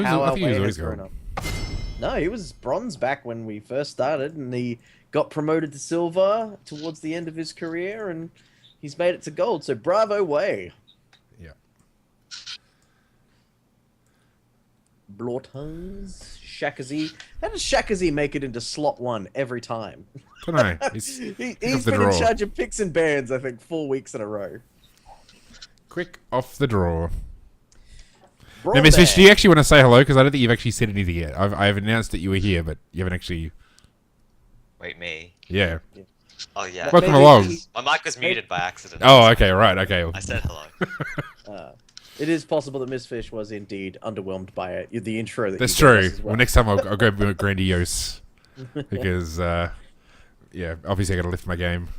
I think he was always grown gold. up. No, he was bronze back when we first started, and he got promoted to silver towards the end of his career, and he's made it to gold. So bravo, Wei. Yeah. Blortons, Shakazi. How does Shakazi make it into slot 1 every time? Don't know. He's He's been in charge of picks and bans, I think, 4 weeks in a row. Quick off the draw. Brawl Now, Miss Fish, Bear. do you actually want to say hello? Because I don't think you've actually said anything yet. I've announced that you were here, but you haven't actually... Wait, me? Yeah. Oh, yeah. Welcome Maybe along. My mic was muted by accident. Oh, okay, right, okay. I said hello. It is possible that Miss Fish was indeed underwhelmed by it. The intro that That's you gave true. us as Well, next time I'll go more grandiose. Because, yeah, obviously I got to lift my game.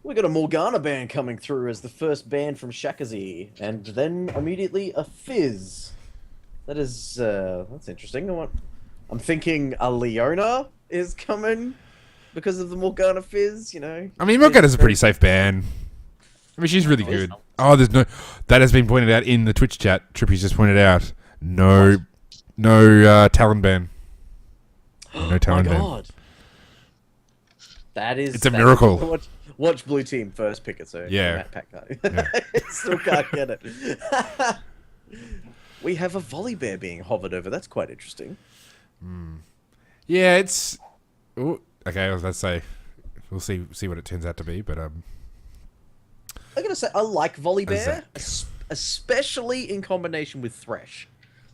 We got a Morgana ban coming through as the first ban from Shakazi, and then immediately a Fizz. That is, that's interesting. I'm thinking a Leona is coming because of the Morgana Fizz, you know. I mean, Morgana's a pretty safe ban. I mean, she's really good. Oh, there's no... That has been pointed out in the Twitch chat. Trippy's just pointed out. No Talon ban. No Talon ban. My God. That is... It's a miracle. Watch Blue Team first pick it, so Yeah. Matt Pack can't. Yeah. Still can't get it. We have a volley bear being hovered over. That's quite interesting. Yeah, it's... Ooh, okay, I was about to say... We'll see what it turns out to be, but... I gotta say, I like volley bear, Zach. especially in combination with Thresh.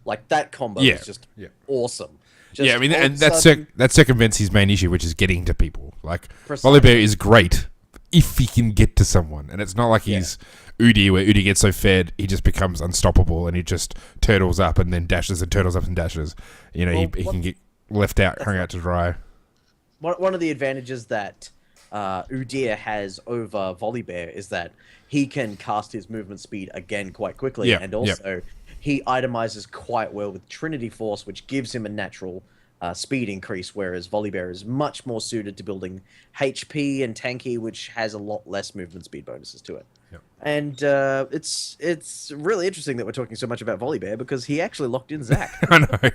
Like, that combo Yeah, is just yeah. awesome. Just Yeah, I mean, all of and a that sudden- that circumvents his main issue, which is getting to people. Like, Precisely. Volibear is great if he can get to someone. And it's not like he's Udi, where Udi gets so fed, he just becomes unstoppable, and he just turtles up and then dashes and turtles up and dashes. You know, Well, he can get left out, hung out to dry. One of the advantages that Udyr has over Volibear is that he can cast his movement speed again quite quickly, Yeah, and also he itemizes quite well with Trinity Force, which gives him a natural speed increase, whereas Volibear is much more suited to building HP and tanky, which has a lot less movement speed bonuses to it. Yep. And it's really interesting that we're talking so much about Volibear because he actually locked in Zach. I know.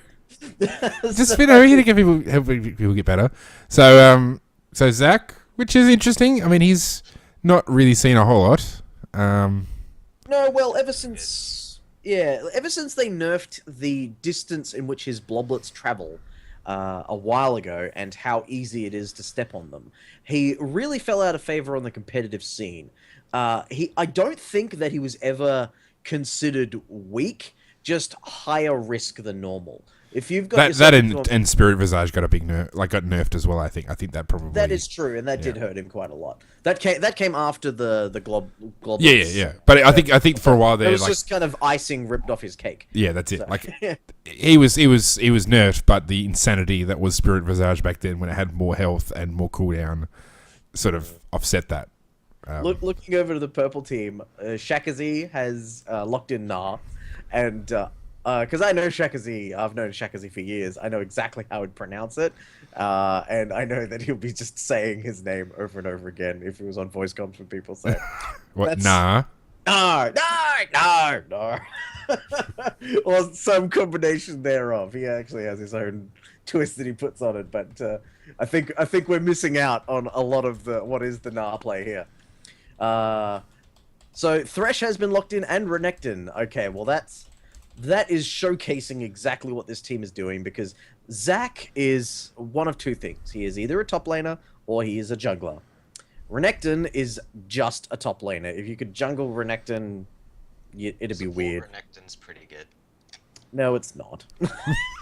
Just, you know, here to get help people get better. So, so Zach, which is interesting. I mean, he's not really seen a whole lot. No, well, ever since they nerfed the distance in which his bloblets travel a while ago and how easy it is to step on them, he really fell out of favor on the competitive scene. I don't think that he was ever considered weak, just higher risk than normal. If you've got that and Spirit Visage got a big got nerfed as well. I think that probably that is true, and that did hurt him quite a lot. That came after the glob. Yeah. But I think for a while there, it was just kind of icing ripped off his cake. Yeah, that's it. So, Like he was nerfed, but the insanity that was Spirit Visage back then, when it had more health and more cooldown, sort of offset that. Looking over to the purple team, Shakazi has locked in Na, and because I know Shakazi, I've known Shakazi for years. I know exactly how he'd pronounce it, and I know that he'll be just saying his name over and over again if he was on voice comms when people say, What? Nah. No, or some combination thereof. He actually has his own twist that he puts on it, but I think we're missing out on a lot of what is the Na play here. So Thresh has been locked in and Renekton. Okay, well that is showcasing exactly what this team is doing, because Zac is one of two things. He is either a top laner or he is a jungler. Renekton is just a top laner. If you could jungle Renekton, it'd be weird. Renekton's pretty good. No, it's not.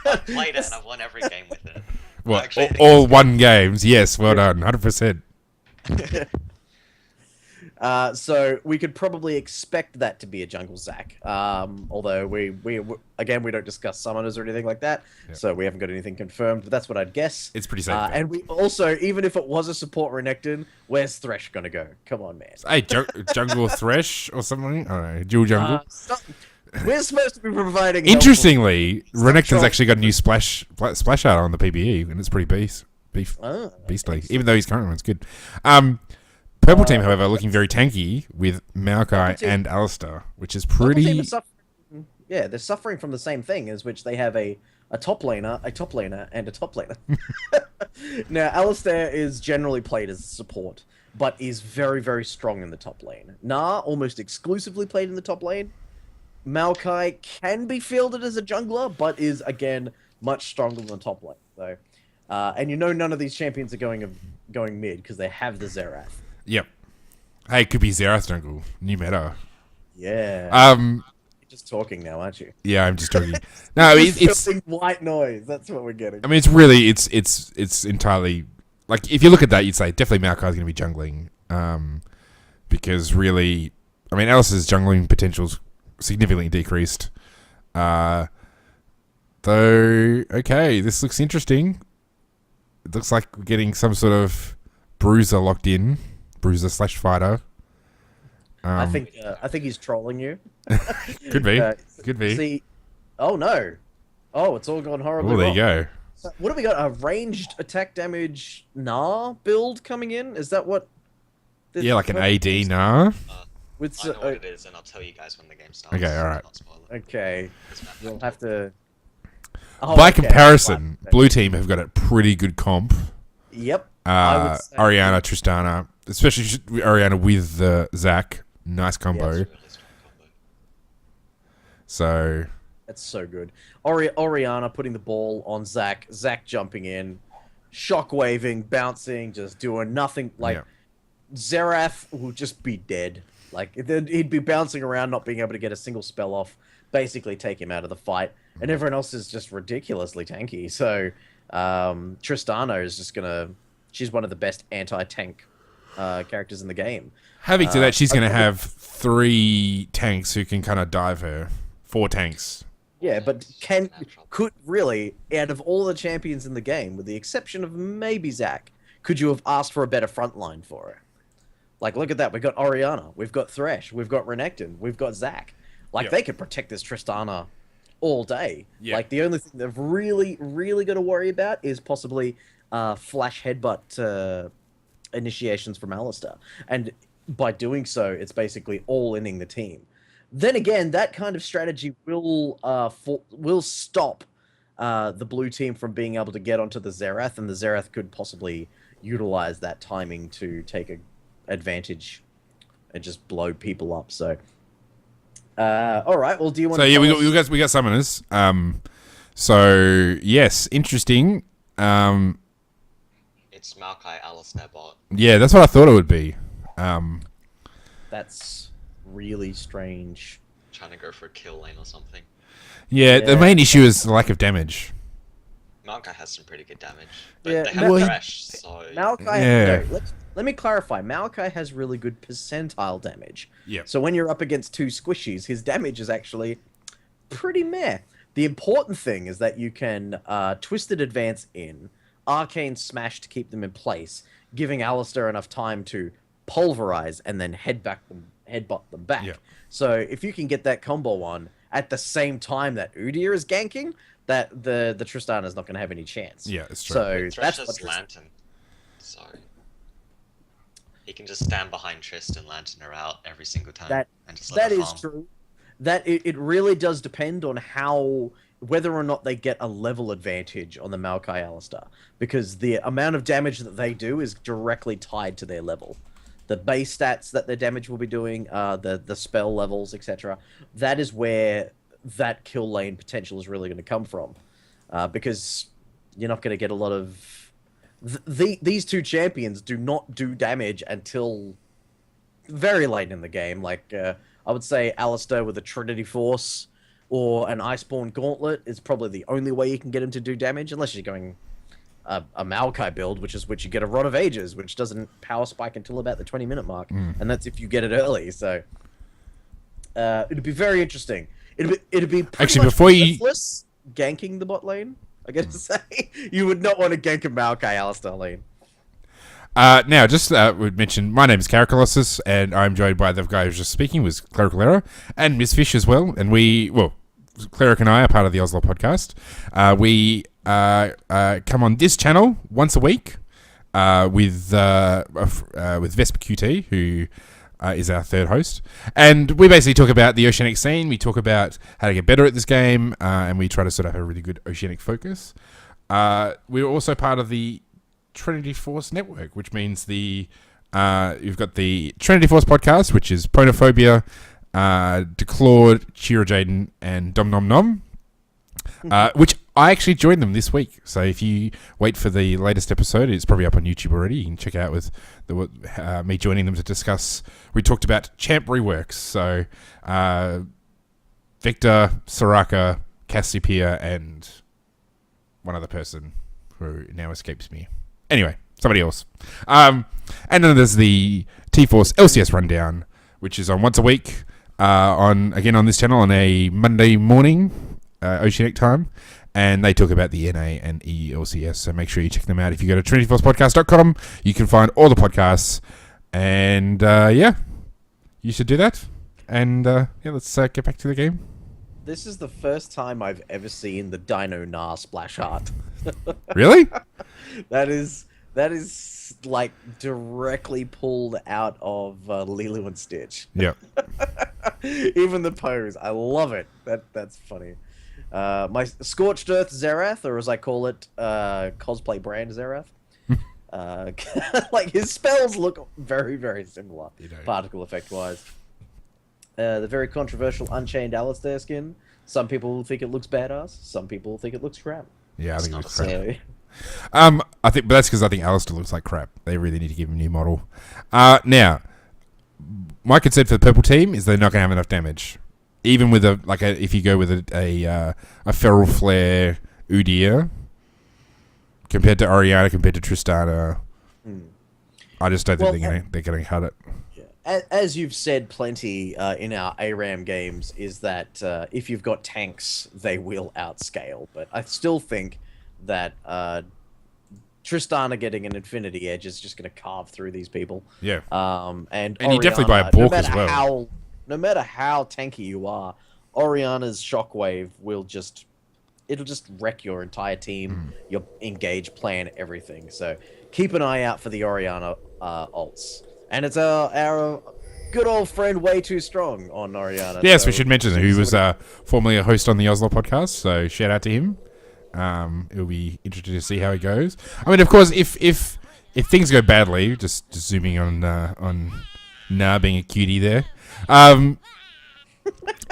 I've played it and I've won every game with it. What? Actually, I think All one games? Yes, well done, 100%. So we could probably expect that to be a jungle Zac. Although we don't discuss summoners or anything like that, so we haven't got anything confirmed. But that's what I'd guess. It's pretty safe. And we also, even if it was a support Renekton, where's Thresh gonna go? Come on, man. Hey, jungle Thresh or something? I don't know. Dual jungle. We're supposed to be providing. Interestingly, Renekton's trolling. actually got a new splash art on the PBE, and it's pretty beastly. Even though his current one's good. Purple team, however, looking very tanky with Maokai team- and Alistar, which is Purple team pretty. is Yeah, they're suffering from the same thing, as which they have a top laner, a top laner, and a top laner. Now, Alistair is generally played as a support, but is very, very strong in the top lane. Nah, almost exclusively played in the top lane. Maokai can be fielded as a jungler, but is, again, much stronger than the top lane. So, and none of these champions are going mid, because they have the Xerath. Yep. Hey, it could be Xerath jungle. New meta. Yeah. You're just talking now, aren't you? Yeah, I'm just talking. No, it's white noise. That's what we're getting. I mean, it's really it's entirely like if you look at that, you'd say definitely Maokai's going to be jungling, because really, I mean, Alice's jungling potential's significantly decreased. Though, okay, this looks interesting. It looks like we're getting some sort of bruiser locked in, bruiser/fighter. I think he's trolling you. Could be. Could be. See, oh no, oh it's all gone horribly. Oh, there wrong. you go. So what have we got? A ranged attack damage build coming in? Is that what? Yeah, like an AD nah. With I know what it is, and I'll tell you guys when the game starts. Okay, all right. Not spoil it. Okay, we'll have to. By comparison, Blue Team have got a pretty good comp. Yep. I would say- Ariana, Tristana, especially Ariana with Zac. Nice combo. It's a really strong combo. So That's so good. Oriana putting the ball on Zac. Zac jumping in, shockwaving, bouncing, just doing nothing. Like yeah. Xerath will just be dead. Like he'd be bouncing around, not being able to get a single spell off. Basically, take him out of the fight, and everyone else is just ridiculously tanky. So Tristana is just gonna. She's one of the best anti-tank characters in the game. Having said that, she's going to have 3 tanks who can kind of dive her. 4 tanks. Yeah, but could really, out of all the champions in the game, with the exception of maybe Zac, could you have asked for a better front line for her? Like, look at that. We've got Oriana, we've got Thresh, we've got Renekton, we've got Zac. Like, they could protect this Tristana all day. Yeah. Like, the only thing they've really, really got to worry about is possibly flash headbutt initiations from Alistair. And by doing so, it's basically all-inning the team. Then again, that kind of strategy will stop the blue team from being able to get onto the Xerath, and the Xerath could possibly utilize that timing to take advantage and just blow people up. So, all right. Well, do you want? So yeah, we got summoners. So yes, interesting. It's Maokai Alistair bot. Yeah, that's what I thought it would be. That's really strange. Trying to go for a kill lane or something. Yeah, the main issue is the lack of damage. Maokai has some pretty good damage. But Yeah, they have well, Thresh, so... Maokai, Yeah. no, let me clarify. Maokai has really good percentile damage. Yeah. So when you're up against 2 squishies, his damage is actually pretty meh. The important thing is that you can Twisted Advance in, Arcane Smash to keep them in place, giving Alistair enough time to pulverize and then headbutt them back. Yeah. So if you can get that combo on at the same time that Udyr is ganking, that the Tristana is not going to have any chance. Yeah, it's true. So Thresh that's has what Lantern. So... he can just stand behind Trist and Lantern her out every single time. And just let that her is farm. true. That it really does depend on whether or not they get a level advantage on the Maokai Alistair, because the amount of damage that they do is directly tied to their level. The base stats that their damage will be doing, the spell levels, etc. That is where that kill lane potential is really going to come from, because you're not going to get a lot of these 2 champions do not do damage until very late in the game. Like I would say, Alistair with a Trinity Force or an Iceborne Gauntlet is probably the only way you can get him to do damage, unless you're going a Maokai build, which you get a Rod of Ages, which doesn't power spike until about the 20-minute mark, and that's if you get it early. So it'd be very interesting. It'd be pretty Actually, much before you- worthless ganking the bot lane. I guess to say you would not want to gank a Maokai Alistair lane. Now, just we mentioned, my name is Caracolossus, and I'm joined by the guy who's just speaking, was Clerical Error, and Miss Fish as well. And Cleric and I are part of the Oslo podcast. We come on this channel once a week with Vespa QT, who is our third host. And we basically talk about the oceanic scene. We talk about how to get better at this game, and we try to sort of have a really good oceanic focus. We're also part of the Trinity Force Network, which means you've got the Trinity Force podcast, which is Pronophobia, Declawed, Chiro Jaden, and Dom Nom Nom, which I actually joined them this week. So if you wait for the latest episode, it's probably up on YouTube already. You can check out with me joining them to discuss. We talked about champ reworks. So Victor, Soraka, Cassiopeia, and one other person who now escapes me. Anyway, somebody else. And then there's the T-Force LCS rundown, which is on once a week on this channel on a Monday morning, Oceanic time. And they talk about the NA and ELCS, so make sure you check them out. If you go to trinityforcepodcast.com, you can find all the podcasts. And, you should do that. And, let's get back to the game. This is the first time I've ever seen the Dino Gnar splash art. Really? That is like directly pulled out of Lilo and Stitch. Yeah. Even the pose, I love it. That's funny. My Scorched Earth Zerath, or as I call it, cosplay brand Zerath. Like his spells look very, very similar, particle effect wise. The very controversial Unchained Alistair skin. Some people think it looks badass. Some people think it looks crap. Yeah, I think it looks crap. So, but that's because I think Alistair looks like crap. They really need to give him a new model. Now, my concern for the purple team is they're not going to have enough damage. Even with if you go with a Feral Flare Udyr compared to Orianna, compared to Tristana, I just don't think they're going to cut it. Yeah. As you've said plenty in our ARAM games, is that if you've got tanks, they will outscale. But I still think that Tristana getting an Infinity Edge is just going to carve through these people. Yeah. And you definitely buy a Bork as well. No matter how tanky you are, Orianna's Shockwave will just wreck your entire team, your engage plan, everything. So keep an eye out for the Orianna ults. And it's our good old friend Way Too Strong on Orianna. Yes, so we should mention he was formerly a host on the Oslo podcast, so shout out to him. It'll be interesting to see how he goes. I mean, of course, if things go badly, just zooming on Gnar being a cutie there.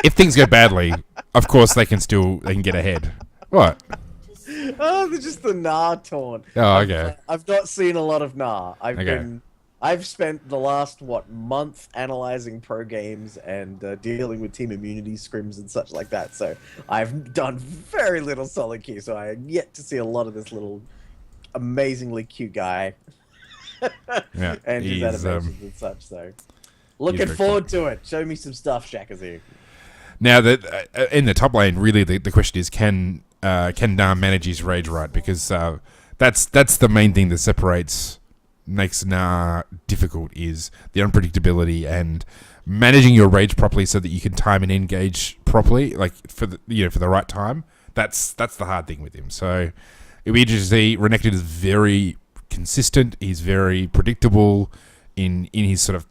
If things go badly, of course they can get ahead. What? Oh, they're just the Gnar taunt. Oh, okay. I've not seen a lot of Gnar. I've spent the last month analyzing pro games and dealing with team immunity scrims and such like that. So I've done very little solo queue. So I am yet to see a lot of this little amazingly cute guy. Yeah, and his animations and such. So looking forward to it. Show me some stuff, Shakazu. Now that in the top lane, really the question is can Gnar manage his rage right? Because that's the main thing that makes Gnar difficult, is the unpredictability and managing your rage properly so that you can time and engage properly, like for the right time. That's the hard thing with him. So it'll be interesting to see. Renekton is very consistent. He's very predictable in his sort of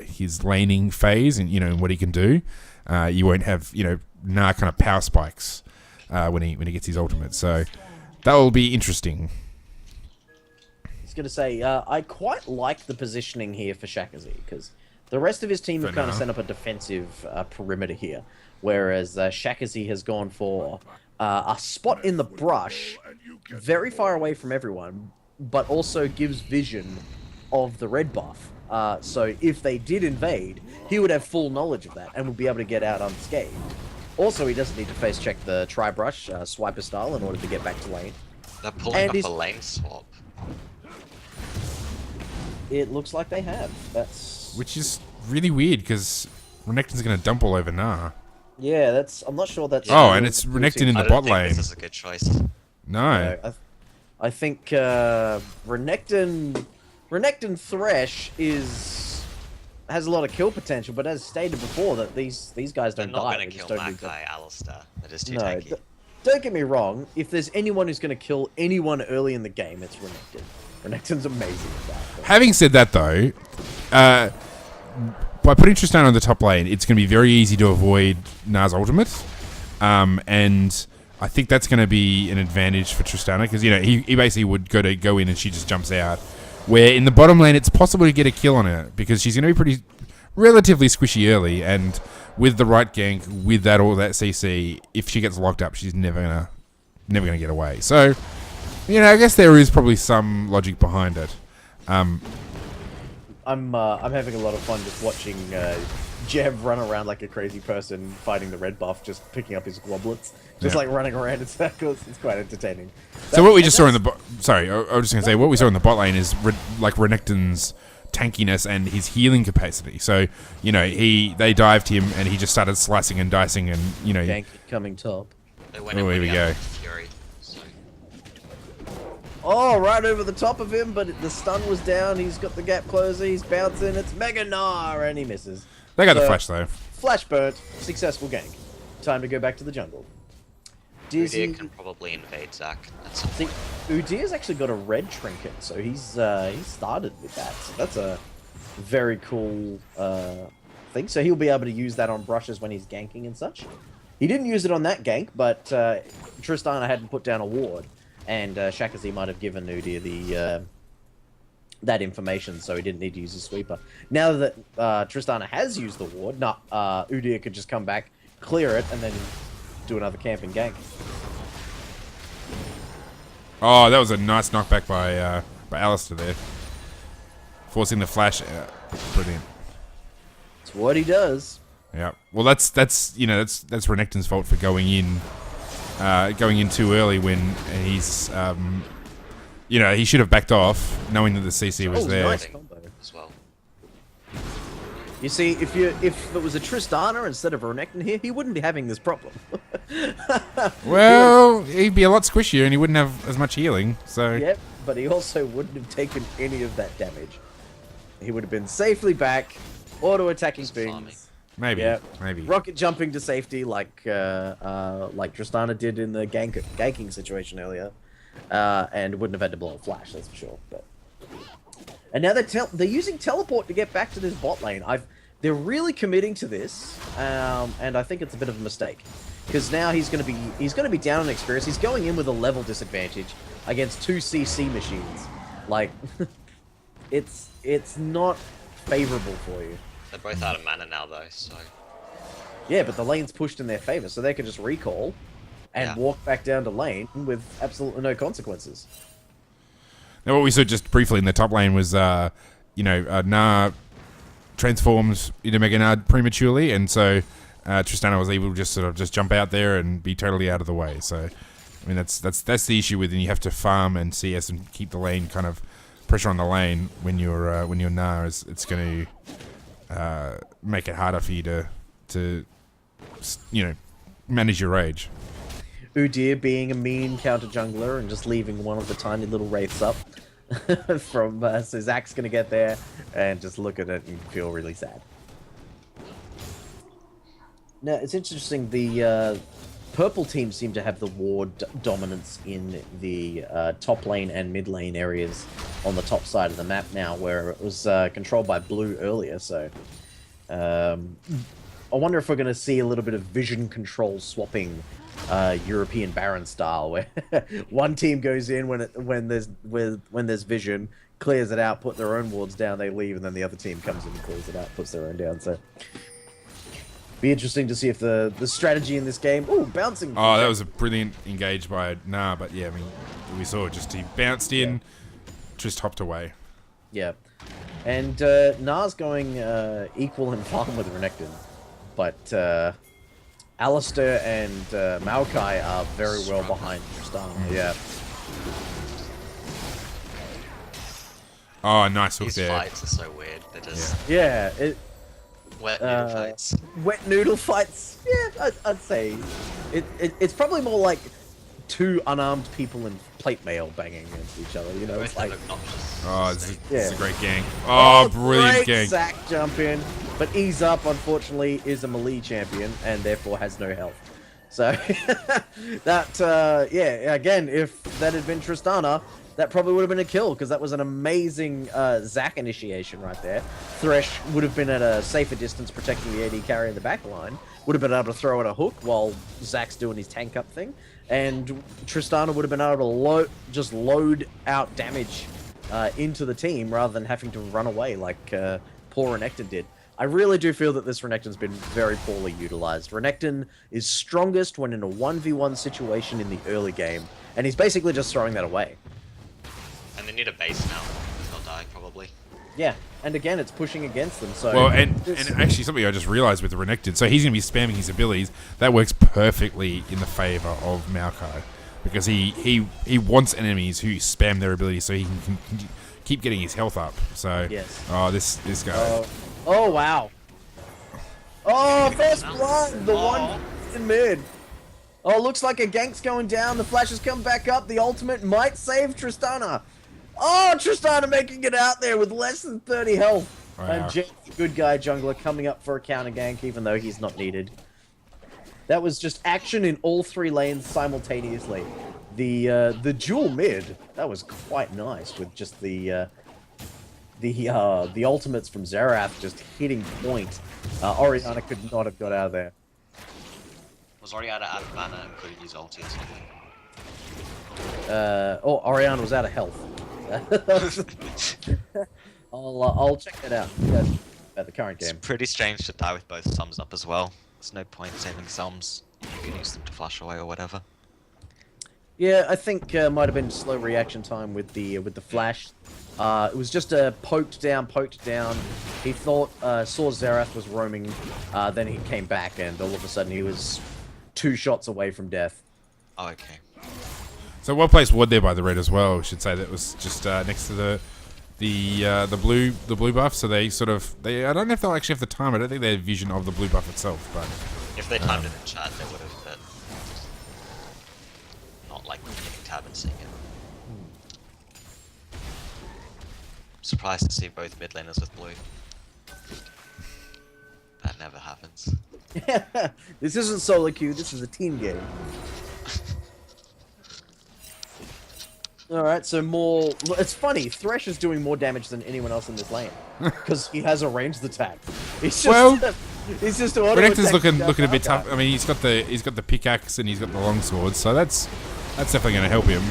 his laning phase and what he can do. You won't have Gnar kind of power spikes when he gets his ultimate. So that will be interesting. I was going to say, I quite like the positioning here for Shakazu, because the rest of his team have kind of set up a defensive perimeter here, whereas Shakazu has gone for a spot in the brush, very far away from everyone, but also gives vision of the red buff. So if they did invade, he would have full knowledge of that and would be able to get out unscathed. Also, he doesn't need to face check the tri-brush swiper style in order to get back to lane. They're pulling up a lane swap. It looks like they have. Which is really weird, because Renekton's going to dump all over Gnar. Yeah, I'm not sure that's... Oh, and it's Renekton in the bot lane. This is a good choice. No. I think Renekton Thresh has a lot of kill potential, but as stated before, that these guys don't die. They're not going to kill that guy, Alistair. That is too tanky. Don't get me wrong. If there's anyone who's going to kill anyone early in the game, it's Renekton. Renekton's amazing at that. Having said that, though, by putting Tristana on the top lane, it's going to be very easy to avoid Na's ultimate. And I think that's going to be an advantage for Tristana because, he basically would go in and she just jumps out. Where in the bottom lane, it's possible to get a kill on her because she's going to be relatively squishy early, and with the right gank, with that CC, if she gets locked up, she's never gonna get away. So, I guess there is probably some logic behind it. I'm having a lot of fun just watching Jeb run around like a crazy person fighting the red buff, just picking up his globlets, just like running around in circles. It's quite entertaining. So what we just saw in the sorry, I was just gonna say what we saw in the bot lane is like Renekton's tankiness and his healing capacity. So they dived him and he just started slicing and dicing and Gank coming top. Here we go. Fury, so. Oh, right over the top of him, but the stun was down. He's got the gap closer. He's bouncing. It's Mega Gnar, and he misses. They got the flash though. Flash burnt. Successful gank. Time to go back to the jungle. Udyr can probably invade Zac at some point. Udyr's actually got a red trinket, so he started with that. So that's a very cool thing. So he'll be able to use that on brushes when he's ganking and such. He didn't use it on that gank, but Tristana hadn't put down a ward, and Shakazi might have given Udyr that information, so he didn't need to use his sweeper. Now that Tristana has used the ward, Udyr could just come back, clear it, and then do another camping gank. Oh, that was a nice knockback by Alistair there, forcing the flash. Brilliant. It's what he does. Yeah. Well, that's Renekton's fault for going in too early when he's he should have backed off, knowing that the CC was there. Nice combo as well. You see, if it was a Tristana instead of a Renekton here, he wouldn't be having this problem. Well, he'd be a lot squishier and he wouldn't have as much healing. So. Yep, but he also wouldn't have taken any of that damage. He would have been safely back, auto-attacking things. Maybe. Yep. Maybe. Rocket jumping to safety like Tristana did in the ganking situation earlier, and wouldn't have had to blow a flash, that's for sure. And now they're using teleport to get back to this bot lane. They're really committing to this, and I think it's a bit of a mistake because now he's going to be down on experience. He's going in with a level disadvantage against 2 CC machines. Like, it's not favorable for you. They're both out of mana now, though, so. Yeah, but the lane's pushed in their favor, so they can just recall and walk back down to lane with absolutely no consequences. Now, what we saw just briefly in the top lane was, Gnar transformed into Mega Gnar prematurely, and so Tristana was able to just jump out there and be totally out of the way. So, I mean, that's the issue with it. You have to farm and CS and keep the lane kind of pressure on the lane when you're Gnar. It's going to make it harder for you to manage your rage. Udyr being a mean counter jungler and just leaving one of the tiny little wraiths up so Zac's gonna get there and just look at it and feel really sad. Now it's interesting, the purple team seem to have the ward dominance in the top lane and mid lane areas on the top side of the map now, where it was controlled by blue earlier, so I wonder if we're going to see a little bit of vision control swapping, European Baron style, where one team goes in when there's vision, clears it out, put their own wards down, they leave, and then the other team comes in and clears it out, puts their own down. So, be interesting to see if the strategy in this game. Oh, bouncing! Oh, that was a brilliant engage by Gnar, but yeah, I mean, we saw just he bounced in, just hopped away. Yeah, and Gnar's going equal in farm with Renekton. But Alistair and Maokai are very well behind Tristana. Yeah. Oh, nice hook These there. fights are so weird. They're just wet noodle fights. Wet noodle fights. Yeah, I'd say it's probably more like 2 unarmed people in plate mail banging against each other. You know, it's like. Oh, this is a great gang. Oh, brilliant gang. Zac jump in, but Ease Up, unfortunately, is a melee champion and therefore has no health. So, that, again, if that had been Tristana, That probably would have been a kill, because that was an amazing Zac initiation right there. Thresh would have been at a safer distance protecting the AD carry in the back line. Would have been able to throw out a hook while Zac's doing his tank up thing. And Tristana would have been able to just load out damage into the team rather than having to run away like poor Renekton did. I really do feel that this Renekton's been very poorly utilized. Renekton is strongest when in a 1v1 situation in the early game, and he's basically just throwing that away. And they need a base now, because they'll die probably. Yeah, and again, it's pushing against them. So well, and actually something I just realized with Renekton, so he's going to be spamming his abilities. That works perfectly in the favor of Maokai, because he wants enemies who spam their abilities so he can keep getting his health up. So yes. Oh, this guy. Oh wow. Oh, first blood, the one in mid. Oh, looks like a gank's going down. The flash has come back up. The ultimate might save Tristana. Oh, Tristana making it out there with less than 30 health. Wow. And Jeff's the good guy jungler coming up for a counter gank, even though he's not needed. That was just action in all 3 lanes simultaneously. The dual mid, that was quite nice with just the ultimates from Xerath just hitting point. Orianna could not have got out of there. Was Orianna out of mana and couldn't use ulti or something? Orianna was out of health. I'll check that out. Yeah, about the current game. It's pretty strange to die with both thumbs up as well. There's no point saving thumbs. You can use them to flash away or whatever. Yeah, I think might have been slow reaction time with the flash. It was just a poked down. He thought saw Xerath was roaming, then he came back, and all of a sudden he was 2 shots away from death. Oh, okay. So well placed ward there by the red as well. I should say that was just next to the blue buff. So they I don't know if they'll actually have the time. I don't think they have vision of the blue buff itself. But if they timed it in chat, they would have. But not like hitting tab and seeing it. Surprised to see both mid laners with blue. That never happens. This isn't solo queue. This is a team game. Alright, so more... It's funny, Thresh is doing more damage than anyone else in this lane. Because he has a ranged attack. He's just... he's just Renekton's looking a bit tough. I mean, he's got the pickaxe and he's got the longsword, so that's definitely going to help him.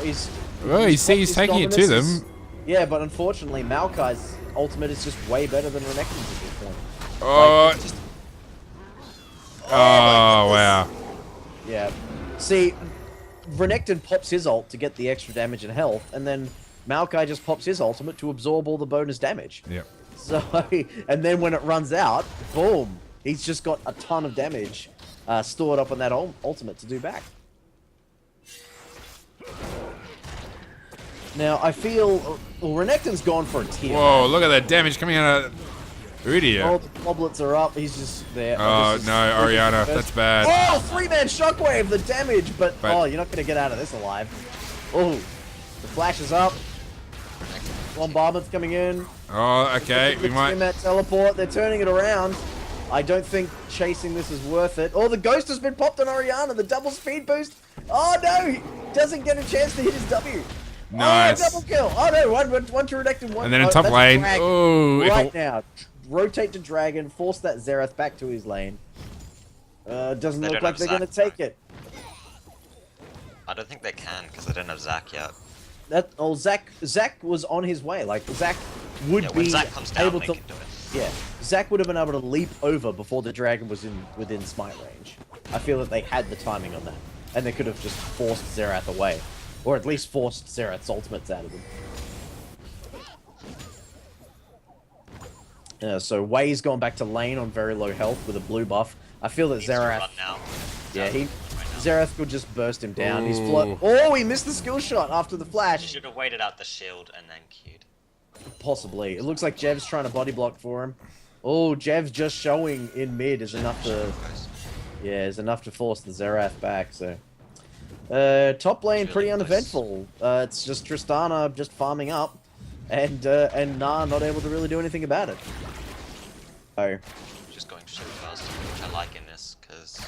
He's taking it to them. Yeah, but unfortunately, Maokai's ultimate is just way better than Renekton's at this point. Wow. Yeah. See... Renekton pops his ult to get the extra damage and health, and then Maokai just pops his ultimate to absorb all the bonus damage. Yep. So, and then when it runs out, boom, he's just got a ton of damage stored up on that ultimate to do back. Now, I feel... Renekton's gone for a tier. Whoa, look at that damage coming out of... Udia. All the goblets are up. He's just there. Oh, no, Orianna. That's bad. Oh, 3-man shockwave, the damage. But, oh, you're not going to get out of this alive. Oh, the flash is up. Bombardment's coming in. Oh, okay. We might... In that teleport. They're turning it around. I don't think chasing this is worth it. Oh, the ghost has been popped on Orianna. The double speed boost. Oh, no. He doesn't get a chance to hit his W. Nice. Oh, double kill. Oh, no. One to Renekton. One. And then in top lane. Oh, right now. Rotate to Dragon, force that Xerath back to his lane. Doesn't look like they're going to take it. I don't think they can, because they don't have Zac yet. Zac was on his way. Like, Zac would be Zac comes down, able they to... can do it. Yeah, Zac would have been able to leap over before the Dragon was within smite range. I feel that they had the timing on that. And they could have just forced Xerath away. Or at least forced Xerath's ultimates out of them. So Wei's gone back to lane on very low health with a blue buff. I feel that Xerath... Yeah, Xerath could just burst him down. He's Oh, he missed the skill shot after the flash. Should have waited out the shield and then queued. Possibly. It looks like Jev's trying to body block for him. Oh, Jev's just showing in mid is enough to... Yeah, is enough to force the Xerath back, so... top lane, pretty uneventful. It's just Tristana just farming up. And Nah not able to really do anything about it. Oh. Just going shield first, which I like in this, because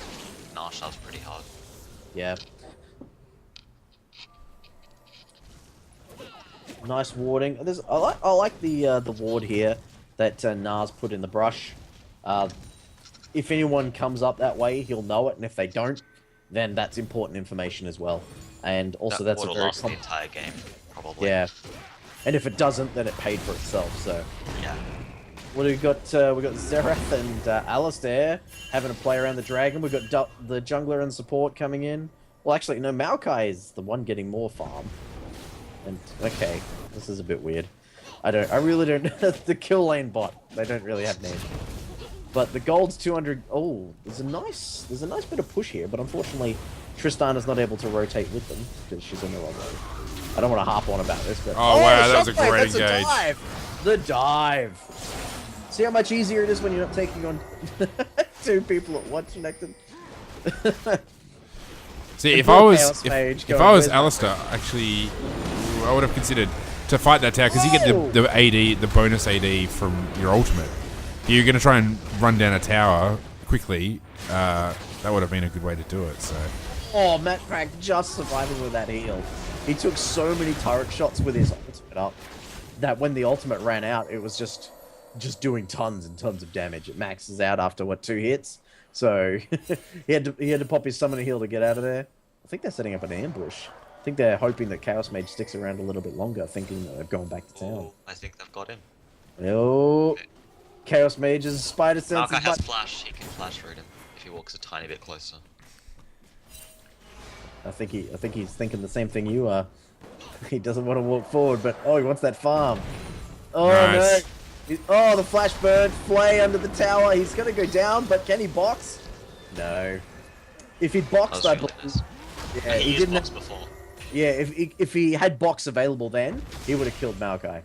Nah shoves pretty hard. Yeah. Nice warding. I like the ward here that Nars put in the brush. If anyone comes up that way, he'll know it, and if they don't, then that's important information as well. And also, that's a would've very lost the entire game, probably. yeah. And if it doesn't, then it paid for itself. So Yeah. what do we got? We got Xerath and Alistair having a play around the dragon. We've got the jungler and support coming in. Well, actually, no. Maokai is the one getting more farm. And okay, this is a bit weird. I really don't. The kill lane bot. They don't really have names. But the gold's 200. Oh, there's a nice bit of push here. But unfortunately, Tristana's not able to rotate with them because she's in the wrong way. I don't want to harp on about this, but Oh, wow, that was a shockwave, great that's engage. A dive. The dive. See how much easier it is when you're not taking on 2 people at once, connected. See, And if poor I was Chaos Mage if going, I was "Where's my-" Alistair, actually, I would have considered to fight that tower because you get the AD, the bonus AD from your ultimate. If you're going to try and run down a tower quickly, that would have been a good way to do it. So. Oh, Matt Crack just surviving with that heal. He took so many turret shots with his ultimate up that when the ultimate ran out, it was just doing tons and tons of damage. It maxes out after what 2 hits, so he had to pop his summoner heal to get out of there. I think they're setting up an ambush. I think they're hoping that Chaos Mage sticks around a little bit longer, thinking that they're going back to town. Oh, I think they've got him. Oh, Chaos Mage's spider sense. Maokai has flash. He can flash root him if he walks a tiny bit closer. I think he's thinking the same thing you are. He doesn't want to walk forward, but oh, he wants that farm. Oh Nice. no! Oh, the flash burn, flay under the tower. He's gonna go down, but can he box? No. If he boxed, That I was believe. really nice. Yeah, And he he didn't. used box before. Yeah, if he had box available, then he would have killed Maokai.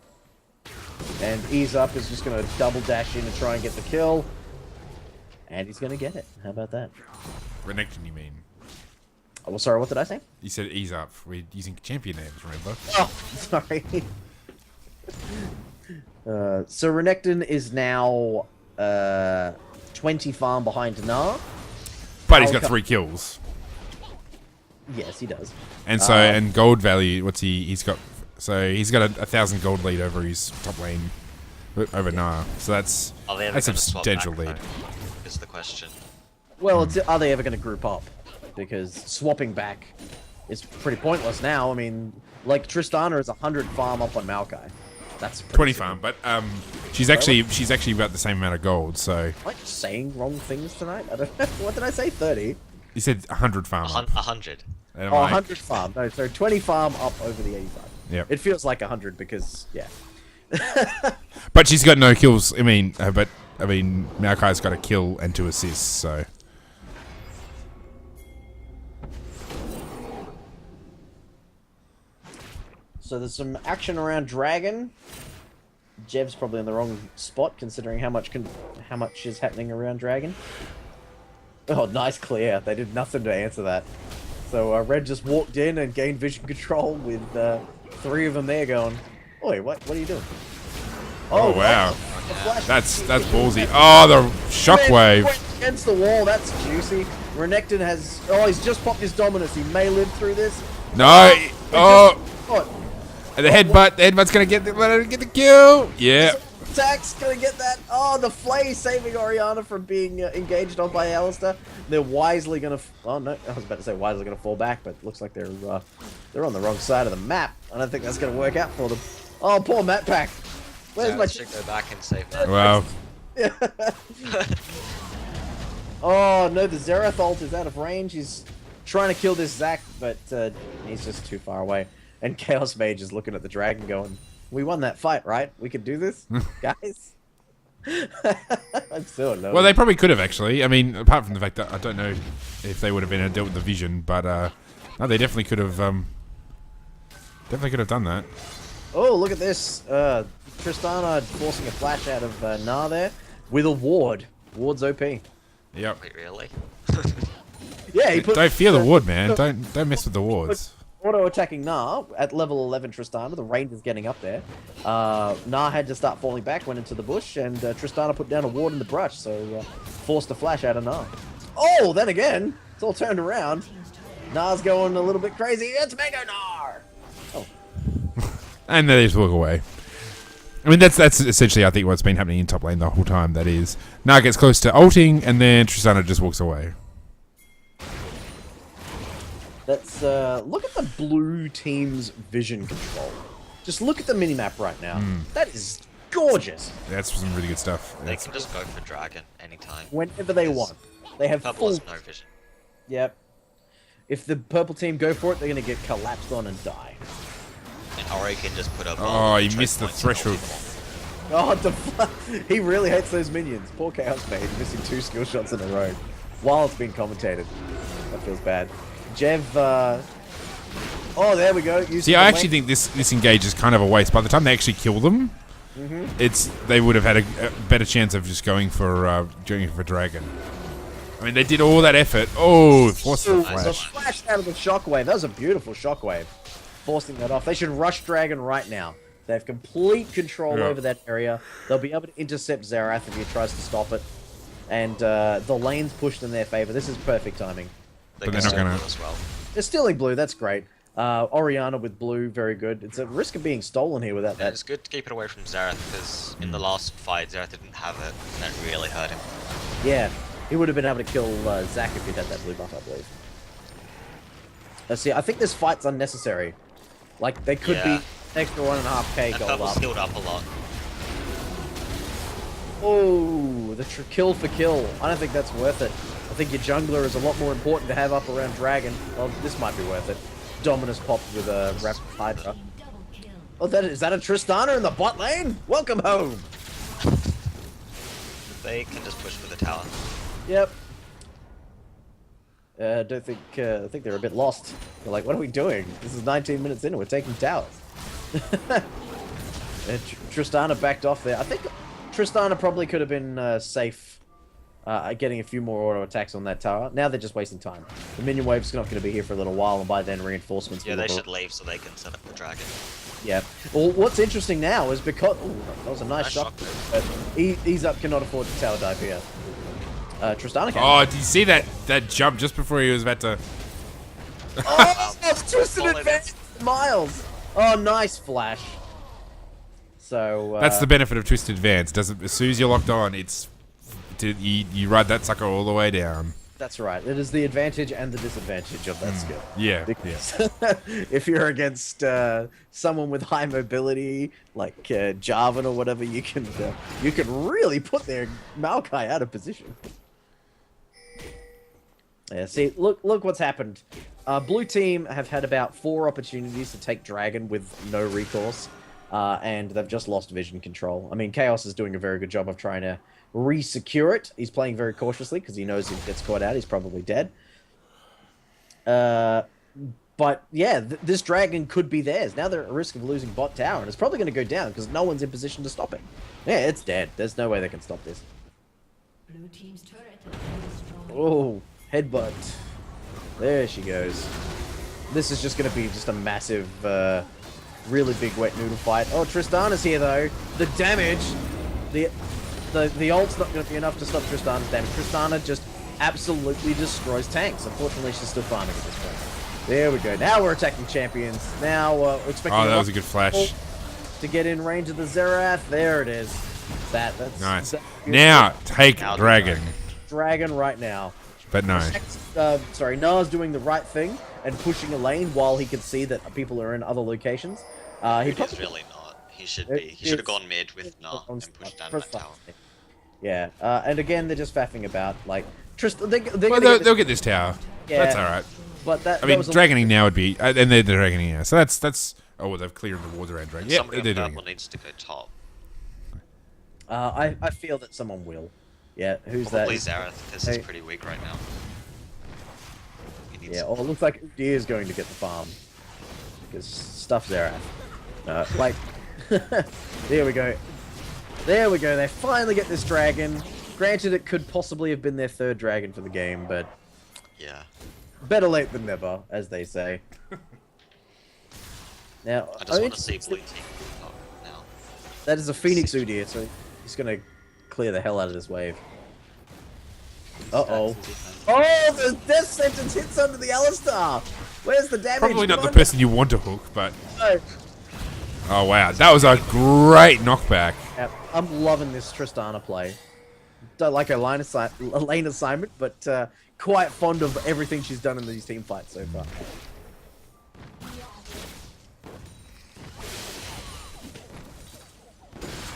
And ease up is just gonna double dash in and try and get the kill, and he's gonna get it. How about that? Renekton, you mean? Oh, well, sorry, what did I say? You said ease up. We're using champion names, remember? Oh, sorry. So Renekton is now 20 farm behind Gnar. But he's got 3 kills. Yes, he does. And so, and gold value, what's he's got, so he's got a 1,000 gold lead over his top lane, over Nara. So that's Are they ever a gonna swap substantial back, lead. though, is the question. Well, are they ever going to group up? Because swapping back is pretty pointless now. I mean, like Tristana is 100 farm up on Maokai. That's pretty 20 simple. farm, but she's actually about the same amount of gold. So Am I just saying wrong things tonight? I don't know. What did I say? 30? you said 100 farm. 100. And I'm Oh, like, 100 farm. No, so 20 farm up over the 85. Yep. It feels like 100 because, yeah. But she's got no kills. I mean, Maokai's got a kill and 2 assists. So So there's some action around Dragon. Jeb's probably in the wrong spot considering how much is happening around Dragon. Oh, nice clear. They did nothing to answer that. So Red just walked in and gained vision control with 3 of them there going, "Oi, what are you doing?" Oh, wow. the flash- that's ballsy. Oh, the shockwave. Went against the wall. That's juicy. Renekton has. Oh, he's just popped his dominus. He may live through this. No. Oh, What? and the headbutt's gonna get the kill. Yeah. Tax gonna get that. Oh, the flay saving Oriana from being engaged on by Alistair. They're wisely gonna. Oh no, I was about to say wisely gonna fall back, but it looks like they're on the wrong side of the map. I don't think that's gonna work out for them. Oh, poor Matt Pack. Where's my? should go back and save that. Wow. Oh no, the Xerath ult is out of range. He's trying to kill this Zac, but he's just too far away. And Chaos Mage is looking at the dragon going, "We won that fight, right? We could do this, guys." I'm so annoyed. Well, they probably could have actually. I mean, apart from the fact that I don't know if they would have been able to deal with the vision, but no, they definitely could have. Definitely could have done that. Oh, look at this. Tristana forcing a flash out of Gnar there with a ward. Ward's OP. Yep. Wait, really? Yeah, he put. Don't fear the ward, man. Don't mess with the wards. Auto-attacking Gnar at level 11 Tristana. The range is getting up there. Gnar had to start falling back, went into the bush, and Tristana put down a ward in the brush, so forced a flash out of Gnar. Oh, then again, it's all turned around. Gnar's going a little bit crazy. It's Mega Gnar! Oh. And they just walk away. I mean, that's essentially, I think, what's been happening in top lane the whole time. That is, Nah gets close to ulting, and then Tristana just walks away. Let's look at the blue team's vision control. Just look at the minimap right now. That is gorgeous. That's some really good stuff. They can just go for dragon anytime. Whenever they want. They have Purple full... has no vision. Yep. If the purple team go for it, they're going to get collapsed on and die. And Ori can just put up. Oh, he missed the threshold. Oh, he really hates those minions. Poor Chaos Mage missing 2 skill shots in a row while it's being commentated. That feels bad. Jev, oh, there we go. See, I actually think this engage is kind of a waste. By the time they actually kill them, they would have had a better chance of just going for dragon. I mean, they did all that effort. Oh, forced the flash. The flash out of the shockwave. That was a beautiful shockwave. Forcing that off. They should rush dragon right now. They have complete control over that area. They'll be able to intercept Xerath if he tries to stop it. And the lane's pushed in their favor. This is perfect timing. But they're not going to... as well. They're stealing blue. That's great. Orianna with blue, very good. It's a risk of being stolen here without that. It's good to keep it away from Xerath because in the last fight, Xerath didn't have it, and that really hurt him. Yeah, he would have been able to kill Zac if he'd had that blue buff, I believe. Let's see, I think this fight's unnecessary. Like, they could be extra 1.5k gold Purple's up. healed up a lot. Oh, the kill for kill. I don't think that's worth it. I think your jungler is a lot more important to have up around Dragon. Well, this might be worth it. Dominus popped with a Rapid Hydra. Oh, is that a Tristana in the bot lane? Welcome home! They can just push for the tower. Yep. I think they're a bit lost. They're like, what are we doing? This is 19 minutes in and we're taking towers. Tristana backed off there. I think Tristana probably could have been safe getting a few more auto attacks on that tower. Now they're just wasting time. The minion wave's not going to be here for a little while, and by then reinforcements will... Yeah, they should leave so they can set up the dragon. Yeah. Well, what's interesting now is because... Ooh, that was a nice shot. But Ease Up cannot afford to tower dive here. Tristana can. Oh, did you see that jump just before he was about to... Oh, it's twisted advance Miles. Oh, nice flash. So that's the benefit of Twisted Advance. Doesn't as soon as you're locked on, you ride that sucker all the way down. That's right. It is the advantage and the disadvantage of that skill. Yeah. Because if you're against someone with high mobility, like Jarvan or whatever, you can really put their Maokai out of position. Yeah. See, look what's happened. Blue team have had about 4 opportunities to take Dragon with no recourse, and they've just lost vision control. I mean, Chaos is doing a very good job of trying to re-secure it. He's playing very cautiously because he knows if he gets caught out, he's probably dead. But yeah, this Dragon could be theirs. Now they're at risk of losing bot tower, and it's probably going to go down because no one's in position to stop it. Yeah, it's dead. There's no way they can stop this. Blue team's turret has been destroyed. Oh, headbutt. There she goes. This is just going to be just a massive, really big wet noodle fight. Oh, Tristana's here though. The damage, the ult's not going to be enough to stop Tristana's damage. Tristana just absolutely destroys tanks. Unfortunately, she's still farming at this point. There we go. Now we're attacking champions. Now we're expecting. Oh, that was a good flash. To get in range of the Xerath. There it is. That's nice. Now take Dragon. Dragon right now. But no. Sorry, Na's doing the right thing and pushing a lane while he can see that people are in other locations. He is really not. He should be. He should have gone mid with Na and pushed down that tower. Yeah, and again, they're just faffing about. Like, they'll get this tower. Yeah, that's all right. But I mean, dragoning now would be, and they're dragoning now. So that's. Oh, well, they've cleared the wards around Dragon. Yeah, somebody they're on doing purple it. needs to go top. I feel that someone will. Yeah, who's Probably that? Probably Xerath, because he's pretty weak right now. Yeah, it looks like Udyr is going to get the farm. Because stuff Xerath. Like, there we go. There we go, they finally get this dragon. Granted, it could possibly have been their 3rd dragon for the game, but... Yeah. Better late than never, as they say. Now, I just want to see blue team now. That is a Phoenix Udyr, so he's going to clear the hell out of this wave. Uh-oh. Oh, the death sentence hits under the Alistar! Where's the damage? Probably not the person you want to hook, but... No. Oh, wow. That was a great knockback. Yep. I'm loving this Tristana play. Don't like her lane assignment, but quite fond of everything she's done in these team fights so far.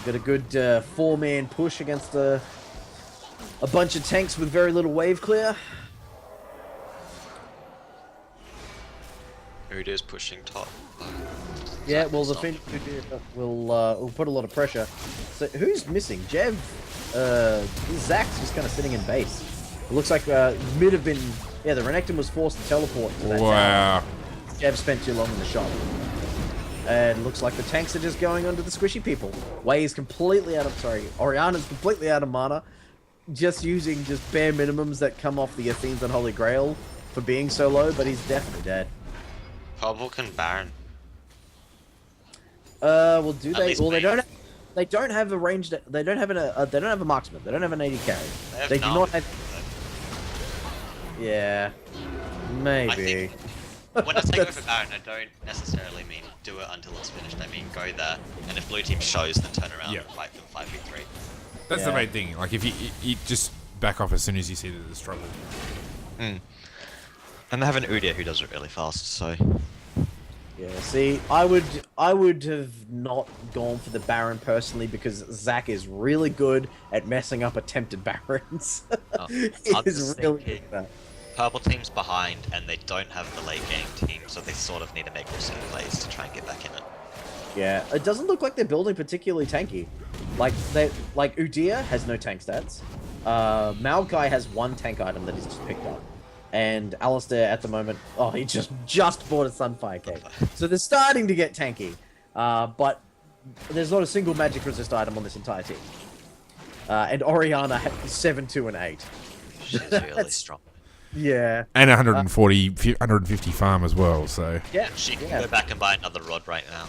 Got a good four-man push against a bunch of tanks with very little wave clear. Udyr's pushing top. Yeah, well, the Finn will put a lot of pressure. So who's missing? Jev, Zach's just kind of sitting in base. It looks like mid have been. Yeah, the Renekton was forced to teleport to that Wow. tower. Jev spent too long in the shop. And looks like the tanks are just going under the squishy people. Wei is completely out of. Sorry, Oriana's completely out of mana. Just using just bare minimums that come off the Athene's and Holy Grail for being so low, but he's definitely dead. Purple can Baron. Well, do At they? least Well, they me. don't. They don't have a ranged. They don't have they don't have a marksman. They don't have an AD carry. They do not have. Yeah, maybe. When I take over Baron, I don't necessarily mean do it until it's finished. I mean go there, and if blue team shows, then turn around and fight them 5v3. That's the Yeah. main thing. Like, if you just back off as soon as you see that there's trouble. And they have an Udyr who does it really fast, so... Yeah. See, I would have not gone for the Baron personally because Zach is really good at messing up attempted Barons. Oh, He I'm is just really thinking- good at that. Purple team's behind, and they don't have the late game team, so they sort of need to make risky plays to try and get back in it. Yeah, it doesn't look like they're building particularly tanky. Like Udyr has no tank stats. Maokai has one tank item that he's just picked up. And Alistair at the moment, oh, he just bought a Sunfire Cake. So they're starting to get tanky. But there's not a single magic resist item on this entire team. And Oriana has 7, 2, and 8. She's really strong. Yeah. And 150 farm as well, so... Yeah. She can yeah. go back and buy another rod right now.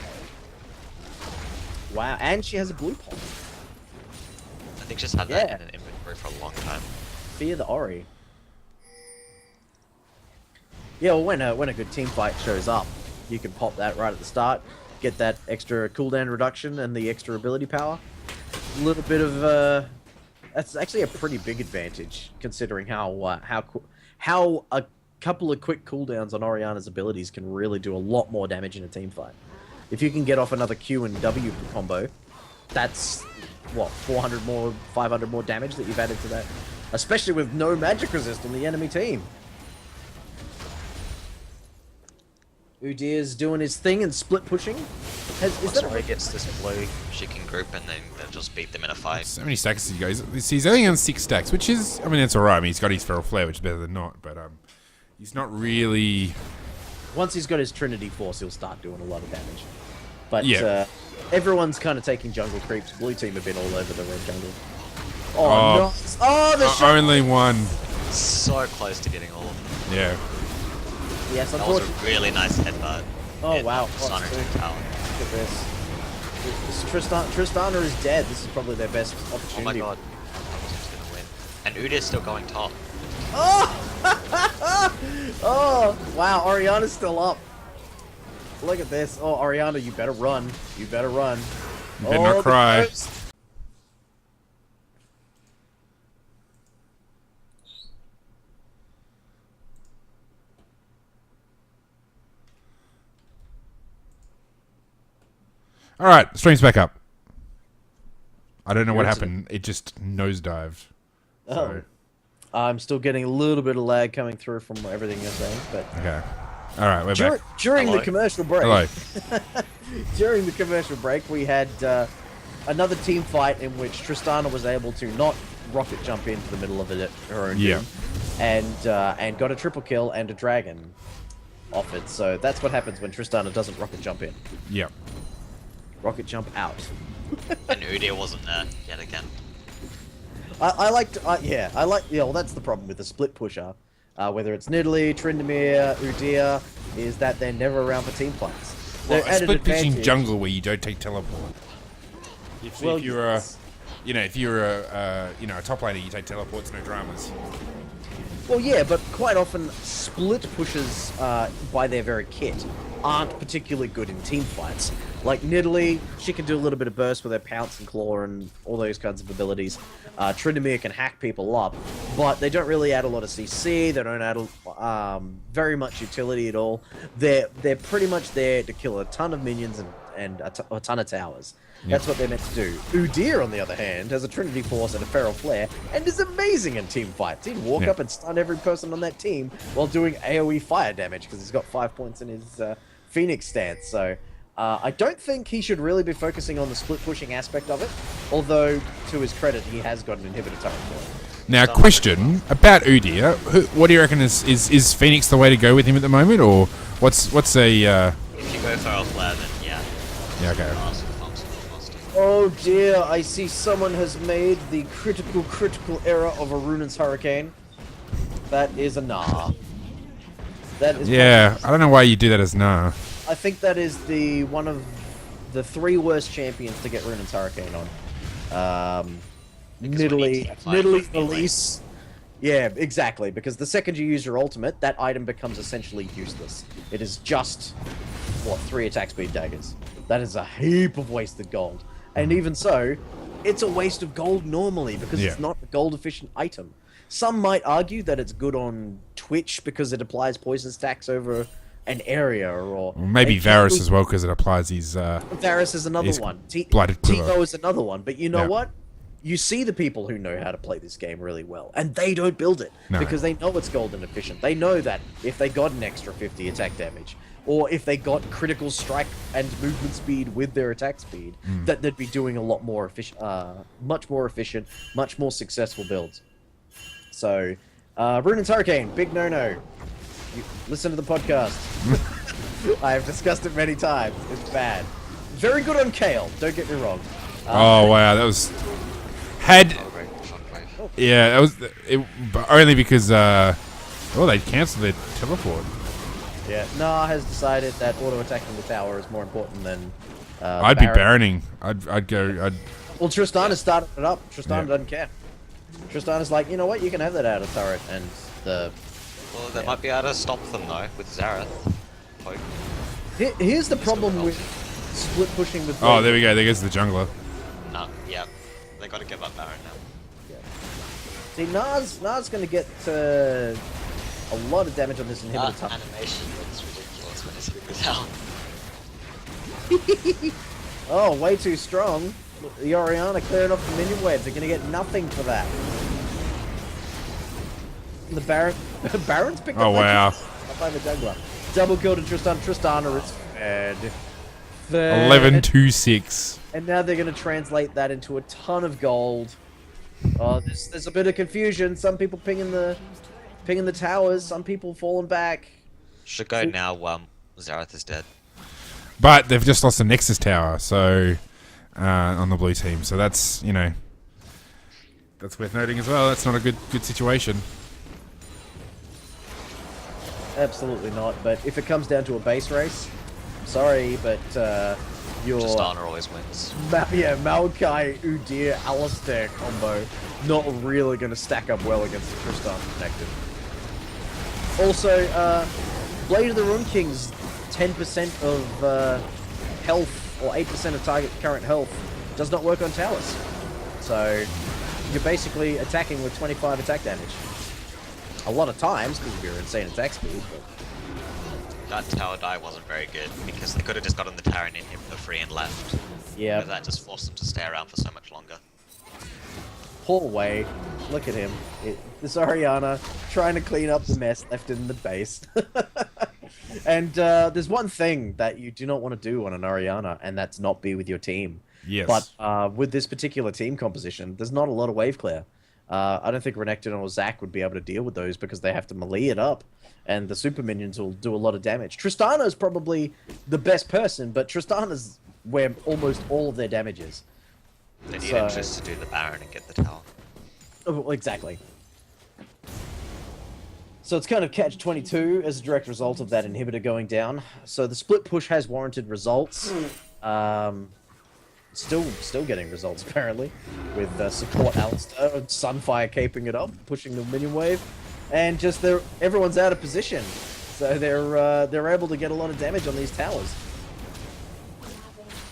Wow, and she has a blue pop. I think she's had Yeah. that in an inventory for a long time. Fear the Ori. Yeah, well, when a good team fight shows up, you can pop that right at the start, get that extra cooldown reduction and the extra ability power. A little bit of that's actually a pretty big advantage considering how a couple of quick cooldowns on Oriana's abilities can really do a lot more damage in a team fight. If you can get off another Q and W combo, that's what 400 more, 500 more damage that you've added to that, especially with no magic resist on the enemy team. Udyr's doing his thing and split pushing. Once Ori gets this blue, she can group and then they'll just beat them in a fight. So many stacks he goes. He's only on 6 stacks, which is... I mean, it's alright. I mean, he's got his Feral Flare, which is better than not, but he's not really... Once he's got his Trinity Force, he'll start doing a lot of damage. But Yeah. everyone's kind of taking jungle creeps. Blue team have been all over the red jungle. Oh. Oh, nice. Oh, the shot. Only one. So close to getting all of them. Yeah. Yes, That was unfortunately. a really nice headbutt. Oh, wow. Stunner What's to the tower. Look at this. Tristana is dead. This is probably their best Oh my opportunity. god. I was just gonna win. And Udyr's still going top. Oh! Oh! Wow, Oriana's still up. Look at this. Oh, Oriana, you better run. You better run. You better not cry. the ghost. Alright, stream's back up. I don't know what You're happened. It just nosedived. Oh. I'm still getting a little bit of lag coming through from everything you're saying, but Okay. Alright, we're back. during the Hello? commercial break, Hello. during the commercial break, we had another team fight in which Tristana was able to not rocket jump into the middle of it her own Yeah. doom, and got a triple kill and a dragon off it. So that's what happens when Tristana doesn't rocket jump in. Yep. Rocket jump out. And Udyr wasn't there yet again. Yeah, well, that's the problem with the split pusher. Whether it's Nidalee, Tryndamere, Udyr, is that they're never around for team fights. Well, They're a at an split pitching advantage. jungle where you don't take teleport. If you're a, yes. if you're a top laner, you take teleports, no dramas. Well, yeah, but quite often split pushes, by their very kit, aren't particularly good in team fights. Like Nidalee, she can do a little bit of burst with her pounce and claw and all those kinds of abilities. Tryndamere can hack people up, but they don't really add a lot of CC. They don't add very much utility at all. They're pretty much there to kill a ton of minions and a ton of towers. That's what they're meant to do. Udyr, on the other hand, has a Trinity Force and a Feral Flare, and is amazing in team fights. He'd walk up and stun every person on that team while doing AoE fire damage, because he's got 5 points in his Phoenix stance. So I don't think he should really be focusing on the split pushing aspect of it, although, to his credit, he has got an inhibitor turret for it. Now, question about Udyr. What do you reckon is Phoenix the way to go with him at the moment, or what's a? If you go Feral Flare, then yeah. Yeah, okay. Oh dear, I see someone has made the critical error of a Runaan's Hurricane. That is a nah. That is Yeah, I don't know why you do that as nah. I think that is one of the 3 worst champions to get Runaan's Hurricane on. Nidalee, Elise. Yeah, exactly, because the second you use your ultimate, that item becomes essentially useless. It is just, 3 attack speed daggers. That is a heap of wasted gold. And even so, it's a waste of gold normally, because it's not a gold-efficient item. Some might argue that it's good on Twitch because it applies poison stacks over an area, or maybe Varus as well, because it applies his... Varus is another one. Blighted Quiver. Timo is another one. But you know what? You see the people who know how to play this game really well, and they don't build it because they know it's golden efficient. They know that if they got an extra 50 attack damage, or if they got critical strike and movement speed with their attack speed, that they'd be doing a lot more efficient, much more efficient, much more successful builds. So, Runaan's Hurricane, big no-no. Listen to the podcast. I have discussed it many times. It's bad. Very good on Kale, don't get me wrong. Oh wow, that was... Yeah, that was... but only because... they cancelled their teleport. Yeah, Nah has decided that auto-attacking the tower is more important than... I'd be Baroning. I'd go... Well, Tristana started it up. Tristana doesn't care. Tristana's like, you know what, you can have that out of turret, and the... Well, they might be able to stop them, though, with Xerath. Hope. Here's the problem with split pushing with... Oh, there we go. There goes the jungler. No, yeah. They gotta give up Baron now. Yeah. See, Nah's gonna get a lot of damage on this inhibitor That animation looks ridiculous when it's hitting down. Oh, way too strong. The Orianna clearing off the minion waves. They're gonna get nothing for that. The Baron's picked up. Oh wow. Up by the jungler. Double kill to Tristan. Tristana is fed. 11-2-6. And now they're going to translate that into a ton of gold. Oh, there's a bit of confusion. Some people pinging the towers. Some people falling back. Should go now. Xerath is dead. But they've just lost the Nexus Tower, so on the blue team. So that's that's worth noting as well. That's not a good situation. Absolutely not. But if it comes down to a base race, I'm sorry, but your Tristana always wins. Maokai, Udyr, Alistair combo not really going to stack up well against the Tristan connected. Also, Blade of the Rune King's 10% of health, or 8% of target current health, does not work on towers. So you're basically attacking with 25 attack damage. A lot of times, because of your insane attack speed. But... That tower die wasn't very good, because they could have just gotten the tower and him for free and left. Yeah. But that just forced them to stay around for so much longer. Poor Wei. Look at him. This Orianna trying to clean up the mess left in the base. And there's one thing that you do not want to do on an Orianna, and that's not be with your team. Yes. But with this particular team composition, there's not a lot of wave clear. I don't think Renekton or Zac would be able to deal with those because they have to melee it up, and the super minions will do a lot of damage. Tristana is probably the best person, but Tristana's where almost all of their damage is. They need him just to do the Baron and get the tower. Oh, exactly. So it's kind of catch-22 as a direct result of that inhibitor going down. So the split push has warranted results. Still getting results, apparently, with support Alistair, Sunfire caping it up, pushing the minion wave. and just everyone's out of position, so they're able to get a lot of damage on these towers.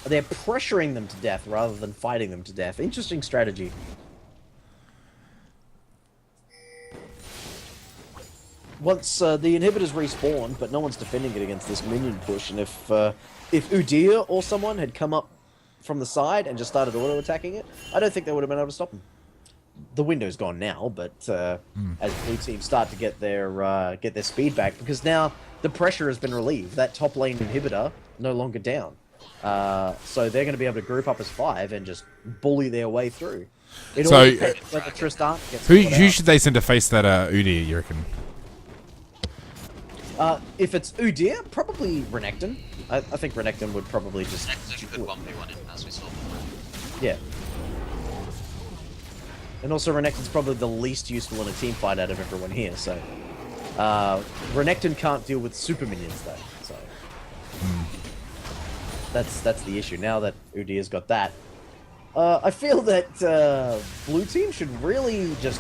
They're pressuring them to death rather than fighting them to death. Interesting strategy. Once the inhibitors respawn, but no one's defending it against this minion push, and if Udyr or someone had come up from the side and just started auto-attacking it, I don't think they would have been able to stop them. The window's gone now, but as blue team start to get their speed back, because now the pressure has been relieved. That top lane inhibitor no longer down, so they're going to be able to group up as 5 and just bully their way through. It all depends whether Tristan gets who should they send to face that Udyr, you reckon? If it's Udyr, probably Renekton. I think Renekton would probably just... Renekton could 1v1 him, as we saw before. Yeah. And also Renekton's probably the least useful in a team fight out of everyone here, so... Renekton can't deal with super minions, though, so... That's the issue. Now that Udyr's got that... I feel that blue team should really just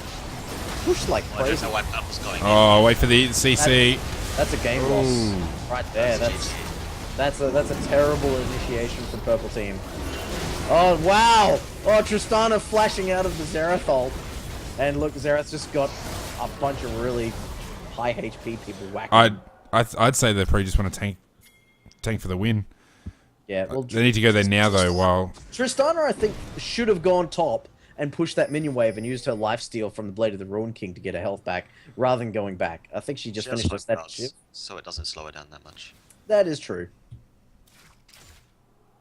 push like crazy. I don't know why Purple's going in. Oh, wait for the CC. That's a game loss right there. That's a terrible initiation from Purple Team. Oh wow! Oh, Tristana flashing out of the Xerath ult, and look, Xerath's just got a bunch of really high HP people whacking. I'd say they probably just want to tank for the win. Yeah, well, they need to go there now though. While Tristana, I think, should have gone top and pushed that minion wave and used her lifesteal from the Blade of the Ruin King to get her health back, rather than going back. I think she just finished her step shift. So it doesn't slow her down that much. That is true.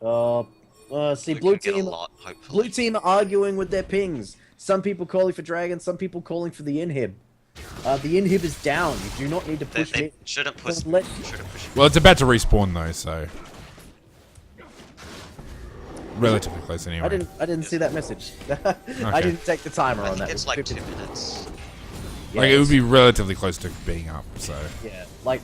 See, blue team are arguing with their pings. Some people calling for dragon, some people calling for the inhib. The inhib is down. You do not need to push it. Shouldn't push. Well, it's about to respawn though, so relatively close anyway. I didn't see that message. I didn't take the timer on that. It's like 2 minutes. Yeah, like it would be relatively close to being up. So yeah, like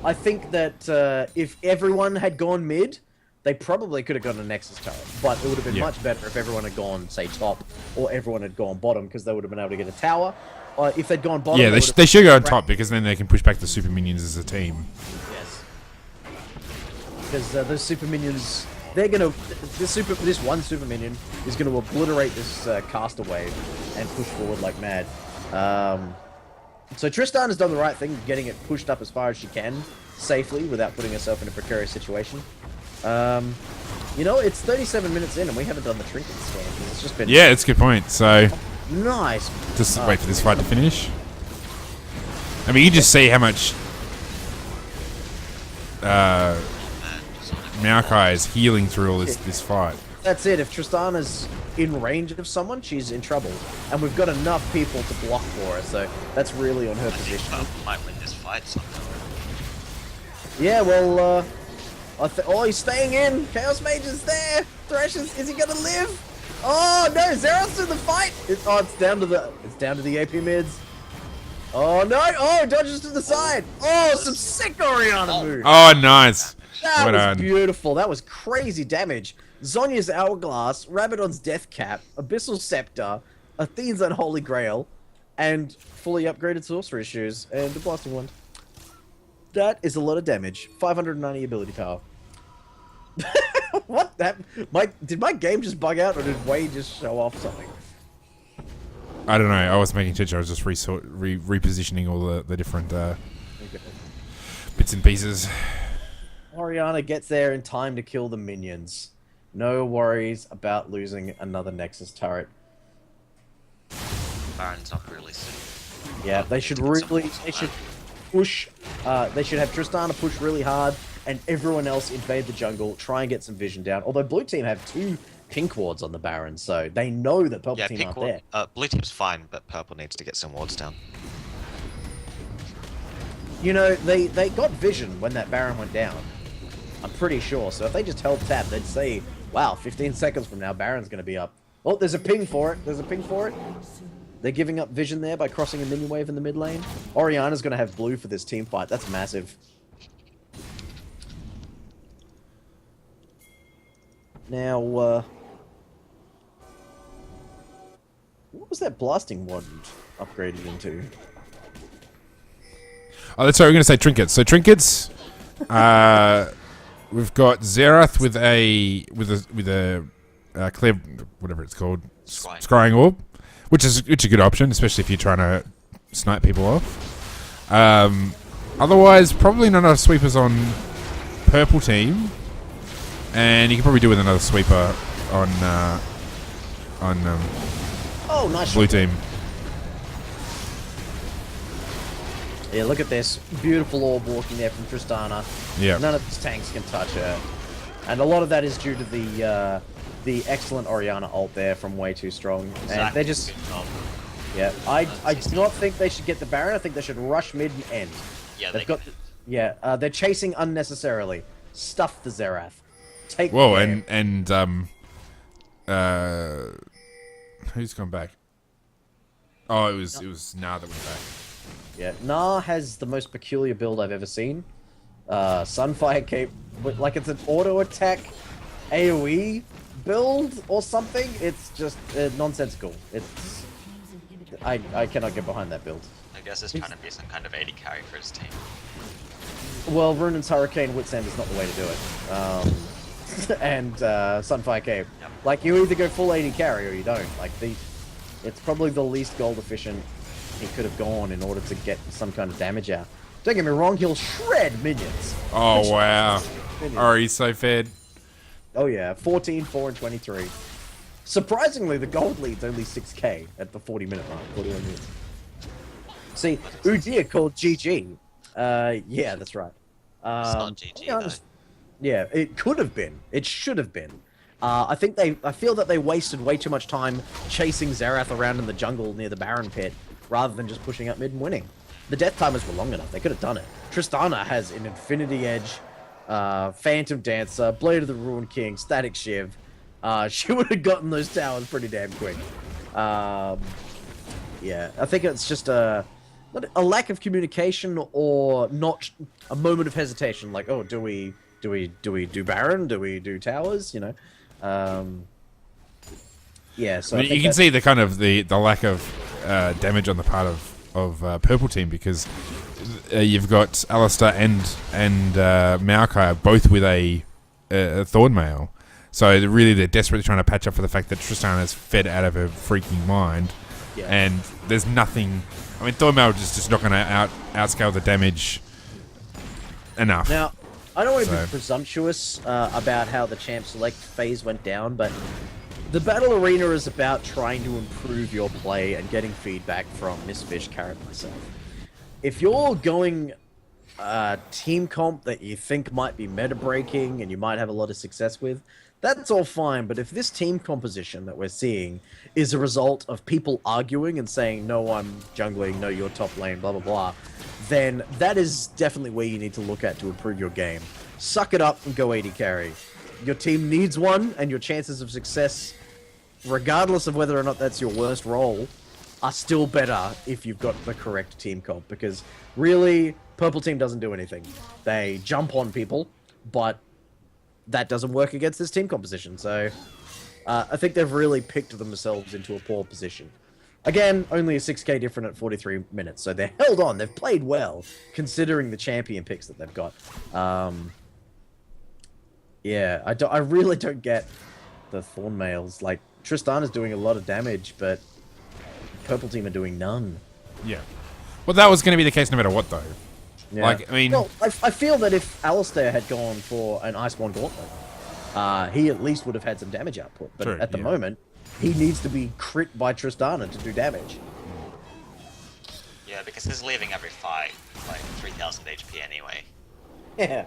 I think that if everyone had gone mid, they probably could have gotten a Nexus turret, but it would have been much better if everyone had gone, say, top, or everyone had gone bottom, because they would have been able to get a tower. Or if they'd gone bottom, yeah, they should go on top, because then they can push back the super minions as a team. Yes, because those super minions, they're gonna this one super minion is gonna obliterate this caster wave and push forward like mad. So Tristan has done the right thing, getting it pushed up as far as she can safely without putting herself in a precarious situation. You know, it's 37 minutes in and we haven't done the trinket scan. It's just been... Yeah, it's a good point. So nice. Just wait for this fight to finish. I mean, you just see how much Maokai is healing through all this fight. That's it. If Tristana's in range of someone, she's in trouble. And we've got enough people to block for her, so that's really on her position. Might win this fight somehow. Yeah, well, oh, he's staying in. Chaos Mage is there. Thresh is he gonna live? Oh no, Xerath's in the fight. It's down to the AP mids. Oh no! Oh, dodges to the side. Oh, some sick Orianna move. Oh, nice. That was beautiful. That was crazy damage. Zhonya's Hourglass, Rabadon's Death Cap, Abyssal Scepter, Athene's Unholy Grail, and fully upgraded Sorcerer's Shoes, and the Blasting Wand. That is a lot of damage. 590 ability power. What? Did my game just bug out, or did Wade just show off something? I don't know. I was making change. I was just repositioning all the different bits and pieces. Orianna gets there in time to kill the minions. No worries about losing another Nexus turret. Baron's not really sick. Yeah, they should really... They should push... they should have Tristana push really hard, and everyone else invade the jungle, try and get some vision down. Although Blue Team have 2 pink wards on the Baron, so they know that Purple Team aren't there. Blue Team's fine, but Purple needs to get some wards down. You know, they got vision when that Baron went down. I'm pretty sure. So if they just held tab, they'd see, wow, 15 seconds from now, Baron's going to be up. Oh, there's a ping for it. There's a ping for it. They're giving up vision there by crossing a minion wave in the mid lane. Orianna's going to have blue for this team fight. That's massive. Now, what was that blasting wand upgraded into? Oh, that's right. We're going to say trinkets. So trinkets, we've got Xerath with a clear, whatever it's called, scrying orb, which is a good option, especially if you're trying to snipe people off. Otherwise, probably not enough sweepers on purple team, and you can probably do with another sweeper on Oh, nice blue shot. team. Yeah, look at this. Beautiful orb walking there from Tristana. Yeah. None of these tanks can touch her. And a lot of that is due to the excellent Orianna ult there from Way Too Strong. And they just... Yeah, I do not think they should get the Baron. I think they should rush mid and end. Yeah, They've got... Yeah, they're chasing unnecessarily. Stuff the Xerath. Take Whoa, the game. who's gone back? Oh, it was Na that went back. Yeah, Na has the most peculiar build I've ever seen. Sunfire Cape, like it's an auto attack AoE build or something. It's just nonsensical. It's I cannot get behind that build. I guess it's trying to be some kind of AD carry for his team. Well, Runan's Hurricane Witsend is not the way to do it. And Sunfire Cape. Yep. Like, you either go full AD carry or you don't. Like, it's probably the least gold efficient he could have gone in order to get some kind of damage out. Don't get me wrong, he'll shred minions. Oh, wow. Minions. Oh, he's so fed. Oh yeah, 14, 4, and 23. Surprisingly, the gold lead's only 6k at the 40-minute mark, 41 minutes. See, Udyr called GG. Yeah, that's right. It's not GG, though. Yeah, it could have been. It should have been. I feel that they wasted way too much time chasing Xerath around in the jungle near the Baron pit, rather than just pushing up mid and winning. The death timers were long enough. They could have done it. Tristana has an Infinity Edge, Phantom Dancer, Blade of the Ruined King, Static Shiv. She would have gotten those towers pretty damn quick. Yeah, I think it's just a lack of communication or not a moment of hesitation. Like, oh, do we do Baron? Do we do towers? You know. Yeah, so I mean, you can see the kind of the lack of damage on the part of purple team, because you've got Alistair and Maokai both with a Thornmail. So really they're desperately trying to patch up for the fact that Tristana is fed out of her freaking mind. Yeah. And there's nothing... I mean, Thornmail is just not going to outscale the damage enough. Now, I don't want to be presumptuous about how the champ select phase went down, but the battle arena is about trying to improve your play and getting feedback from Miss Fish, Carrot, myself. If you're going team comp that you think might be meta breaking and you might have a lot of success with, that's all fine. But if this team composition that we're seeing is a result of people arguing and saying, no, I'm jungling, no, you're top lane, blah, blah, blah, then that is definitely where you need to look at to improve your game. Suck it up and go AD carry. Your team needs one, and your chances of success, regardless of whether or not that's your worst role, are still better if you've got the correct team comp. Because really, purple team doesn't do anything. They jump on people, but that doesn't work against this team composition. So I think they've really picked themselves into a poor position. Again, only a 6k different at 43 minutes, so they're held on. They've played well, considering the champion picks that they've got. Yeah, I really don't get the Thornmails. Like, Tristana's doing a lot of damage, but purple team are doing none. Yeah. Well, that was going to be the case no matter what, though. Yeah. Like, I mean... Well, I feel that if Alistair had gone for an Iceborne Gauntlet, he at least would have had some damage output. But True, at the yeah. moment, he needs to be crit by Tristana to do damage. Yeah, because he's leaving every fight like 3,000 HP anyway. Yeah.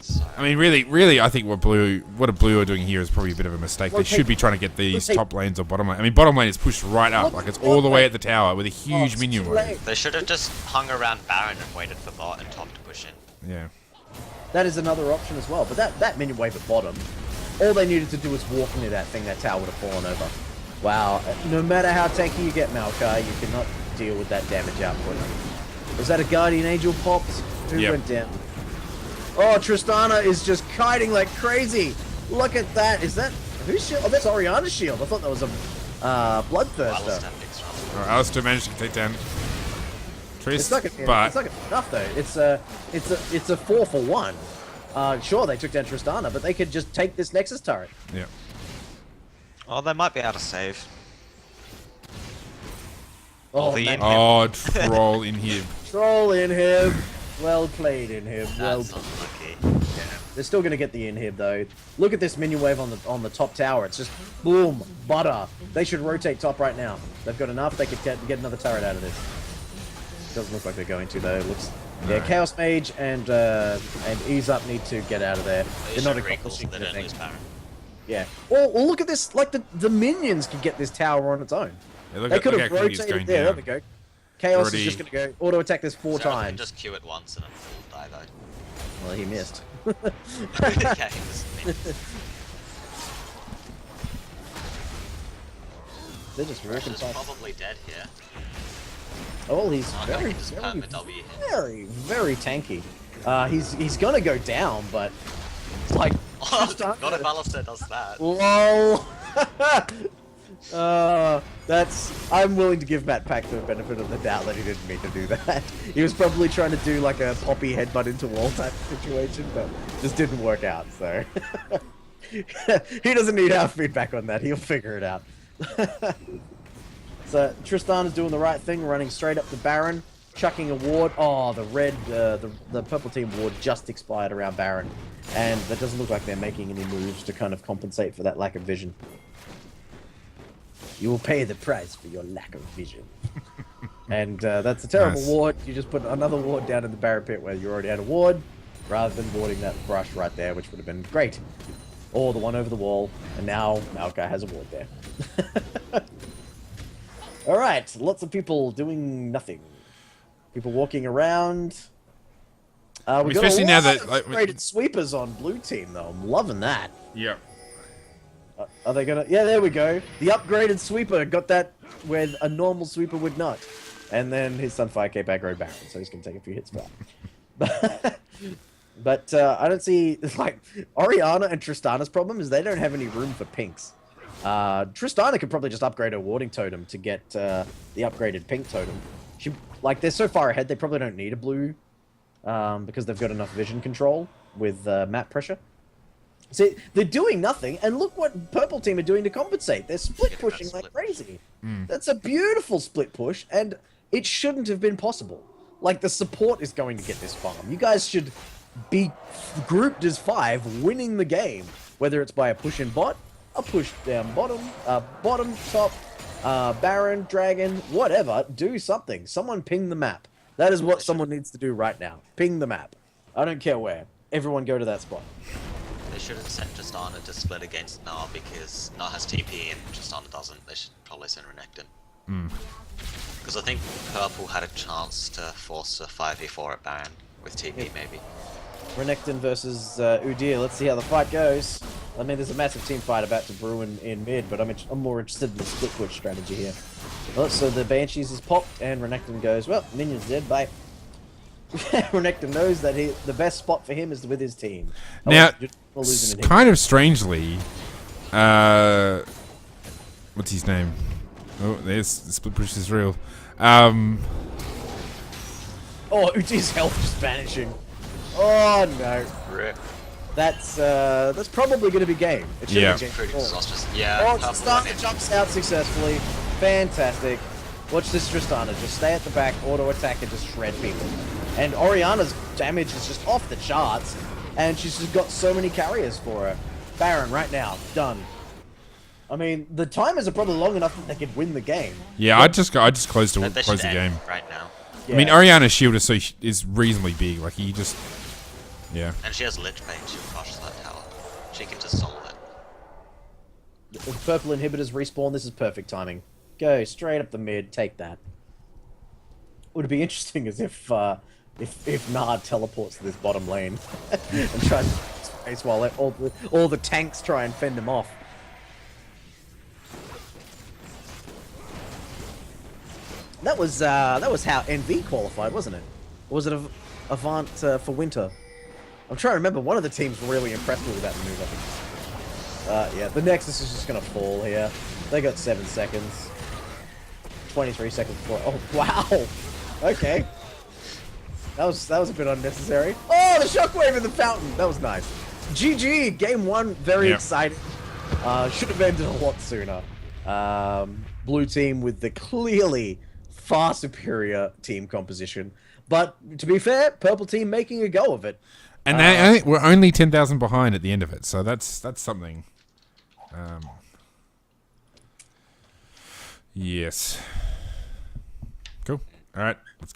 So, I mean, really, I think what Blue are doing here is probably a bit of a mistake. Well, They should be trying to get these hey- top lanes or bottom lane. I mean, bottom lane is pushed right up, Look, like it's all the way at the tower with a huge it's minion too wave. late. they should have just hung around Baron and waited for bot and top to push in. Yeah. That is another option as well. But that minion wave at bottom, all they needed to do was walk into that thing. That tower would have fallen over. Wow. No matter how tanky you get, Maokai, you cannot deal with that damage output. Was that a Guardian Angel popped? Who Yep. went down? Oh, Tristana is just kiting like crazy. Look at that. Is that... Whose shield? Oh, that's Orianna's shield. I thought that was a Bloodthirster. Alistair picks from. Alright, Alistair managed to take down Trist, It's not gonna be enough though. It's a 4 for 1. Sure, they took down Tristana, but they could just take this Nexus turret. Yeah. Oh, they might be able to save. Oh, the man. inhib. Troll in here. Troll inhib. Well played, inhib. Well That's unlucky. They're still gonna get the inhib though. Look at this minion wave on the top tower. It's just boom, butter. They should rotate top right now. They've got enough. They could get another turret out of this. Doesn't look like they're going to though. It looks yeah. Chaos Mage and Ease Up need to get out of there. They're not accomplishing anything. Yeah. Well, look at this. Like the minions could get this tower on its own. Yeah, They could have rotated. There we go. Chaos is just gonna go auto attack this 4 times. Can just Q it once and it will die though. Well, he missed. Yeah, he missed. They're just Rush working is fine. probably dead here. Oh, he's Oh, very, he just perm a W hit. very tanky. He's gonna go down, but like. Oh, God, if Alistair does that. Lol. I'm willing to give Matt Pack the benefit of the doubt that he didn't mean to do that. He was probably trying to do like a poppy headbutt into wall type situation, but just didn't work out. So he doesn't need our feedback on that. He'll figure it out. So Tristan is doing the right thing, running straight up the Baron, chucking a ward. Oh, the purple team ward just expired around Baron, and that doesn't look like they're making any moves to kind of compensate for that lack of vision. You will pay the price for your lack of vision. And that's a terrible ward. You just put another ward down in the Baron pit where you already had a ward, rather than warding that brush right there, which would have been great. Or the one over the wall, and now Maokai has a ward there. Alright, lots of people doing nothing. People walking around. We got especially a now lot that, of like, upgraded sweepers on blue team, though. I'm loving that. Yeah. Are they gonna? Yeah, there we go. The upgraded sweeper got that where a normal sweeper would not. And then his Sunfire came back road Baron, so he's gonna take a few hits for that. But I don't see like Orianna and Tristana's problem is they don't have any room for pinks. Tristana could probably just upgrade her warding totem to get the upgraded pink totem. They're so far ahead they probably don't need a blue because they've got enough vision control with map pressure. See, they're doing nothing, and look what purple team are doing to compensate. They're split pushing like crazy. That's a beautiful split push, and it shouldn't have been possible. Like, the support is going to get this farm. You guys should be grouped as 5, winning the game. Whether it's by a push in bot, a push down bottom, top, Baron, Dragon, whatever. Do something. Someone ping the map. That is what someone needs to do right now. Ping the map. I don't care where. Everyone go to that spot. They should have sent Tristana to split against Na because Na has TP and Tristana doesn't. They should probably send Renekton. Because I think Purple had a chance to force a 5v4 at Baron with TP maybe. Renekton versus Udyr. Let's see how the fight goes. I mean, there's a massive team fight about to brew in mid, but I'm more interested in the split push strategy here. Well, so the Banshees is popped, and Renekton goes, well, minion's dead, bye. Renekton knows that the best spot for him is with his team. Now, kind of strangely, what's his name? Oh, there's the split push is real. Oh, Udyr's health just vanishing. Oh no. Rip. That's probably going to be game. It should be game. Pretty disastrous. Yeah. Oh, Tristana jumps out successfully. Fantastic. Watch this Tristana. Just stay at the back, auto attack, and just shred people. And Orianna's damage is just off the charts, and she's just got so many carriers for her. Baron, right now, done. I mean, the timers are probably long enough that they could win the game. Yeah, I just closed the game right now. Yeah. I mean, Orianna's shield is reasonably big. Like, he just... Yeah. And she has Lich Bane, she'll crush that tower. She can just solve it. The purple inhibitors respawn, this is perfect timing. Go straight up the mid, take that. What would be interesting is if Nard teleports to this bottom lane and tries to space while all the tanks try and fend him off. That was how NV qualified, wasn't it? Or was it Avant for Winter? I'm trying to remember. One of the teams really impressed me with that move, I think. Yeah, the Nexus is just going to fall here. They got 7 seconds. 23 seconds before. Oh, wow! Okay. That was a bit unnecessary. Oh, the shockwave in the fountain. That was nice. GG. Game 1. Very Yep. exciting. Should have ended a lot sooner. Blue team with the clearly far superior team composition. But to be fair, purple team making a go of it. And we're only 10,000 behind at the end of it, so that's something. Yes. Cool. All right. Let's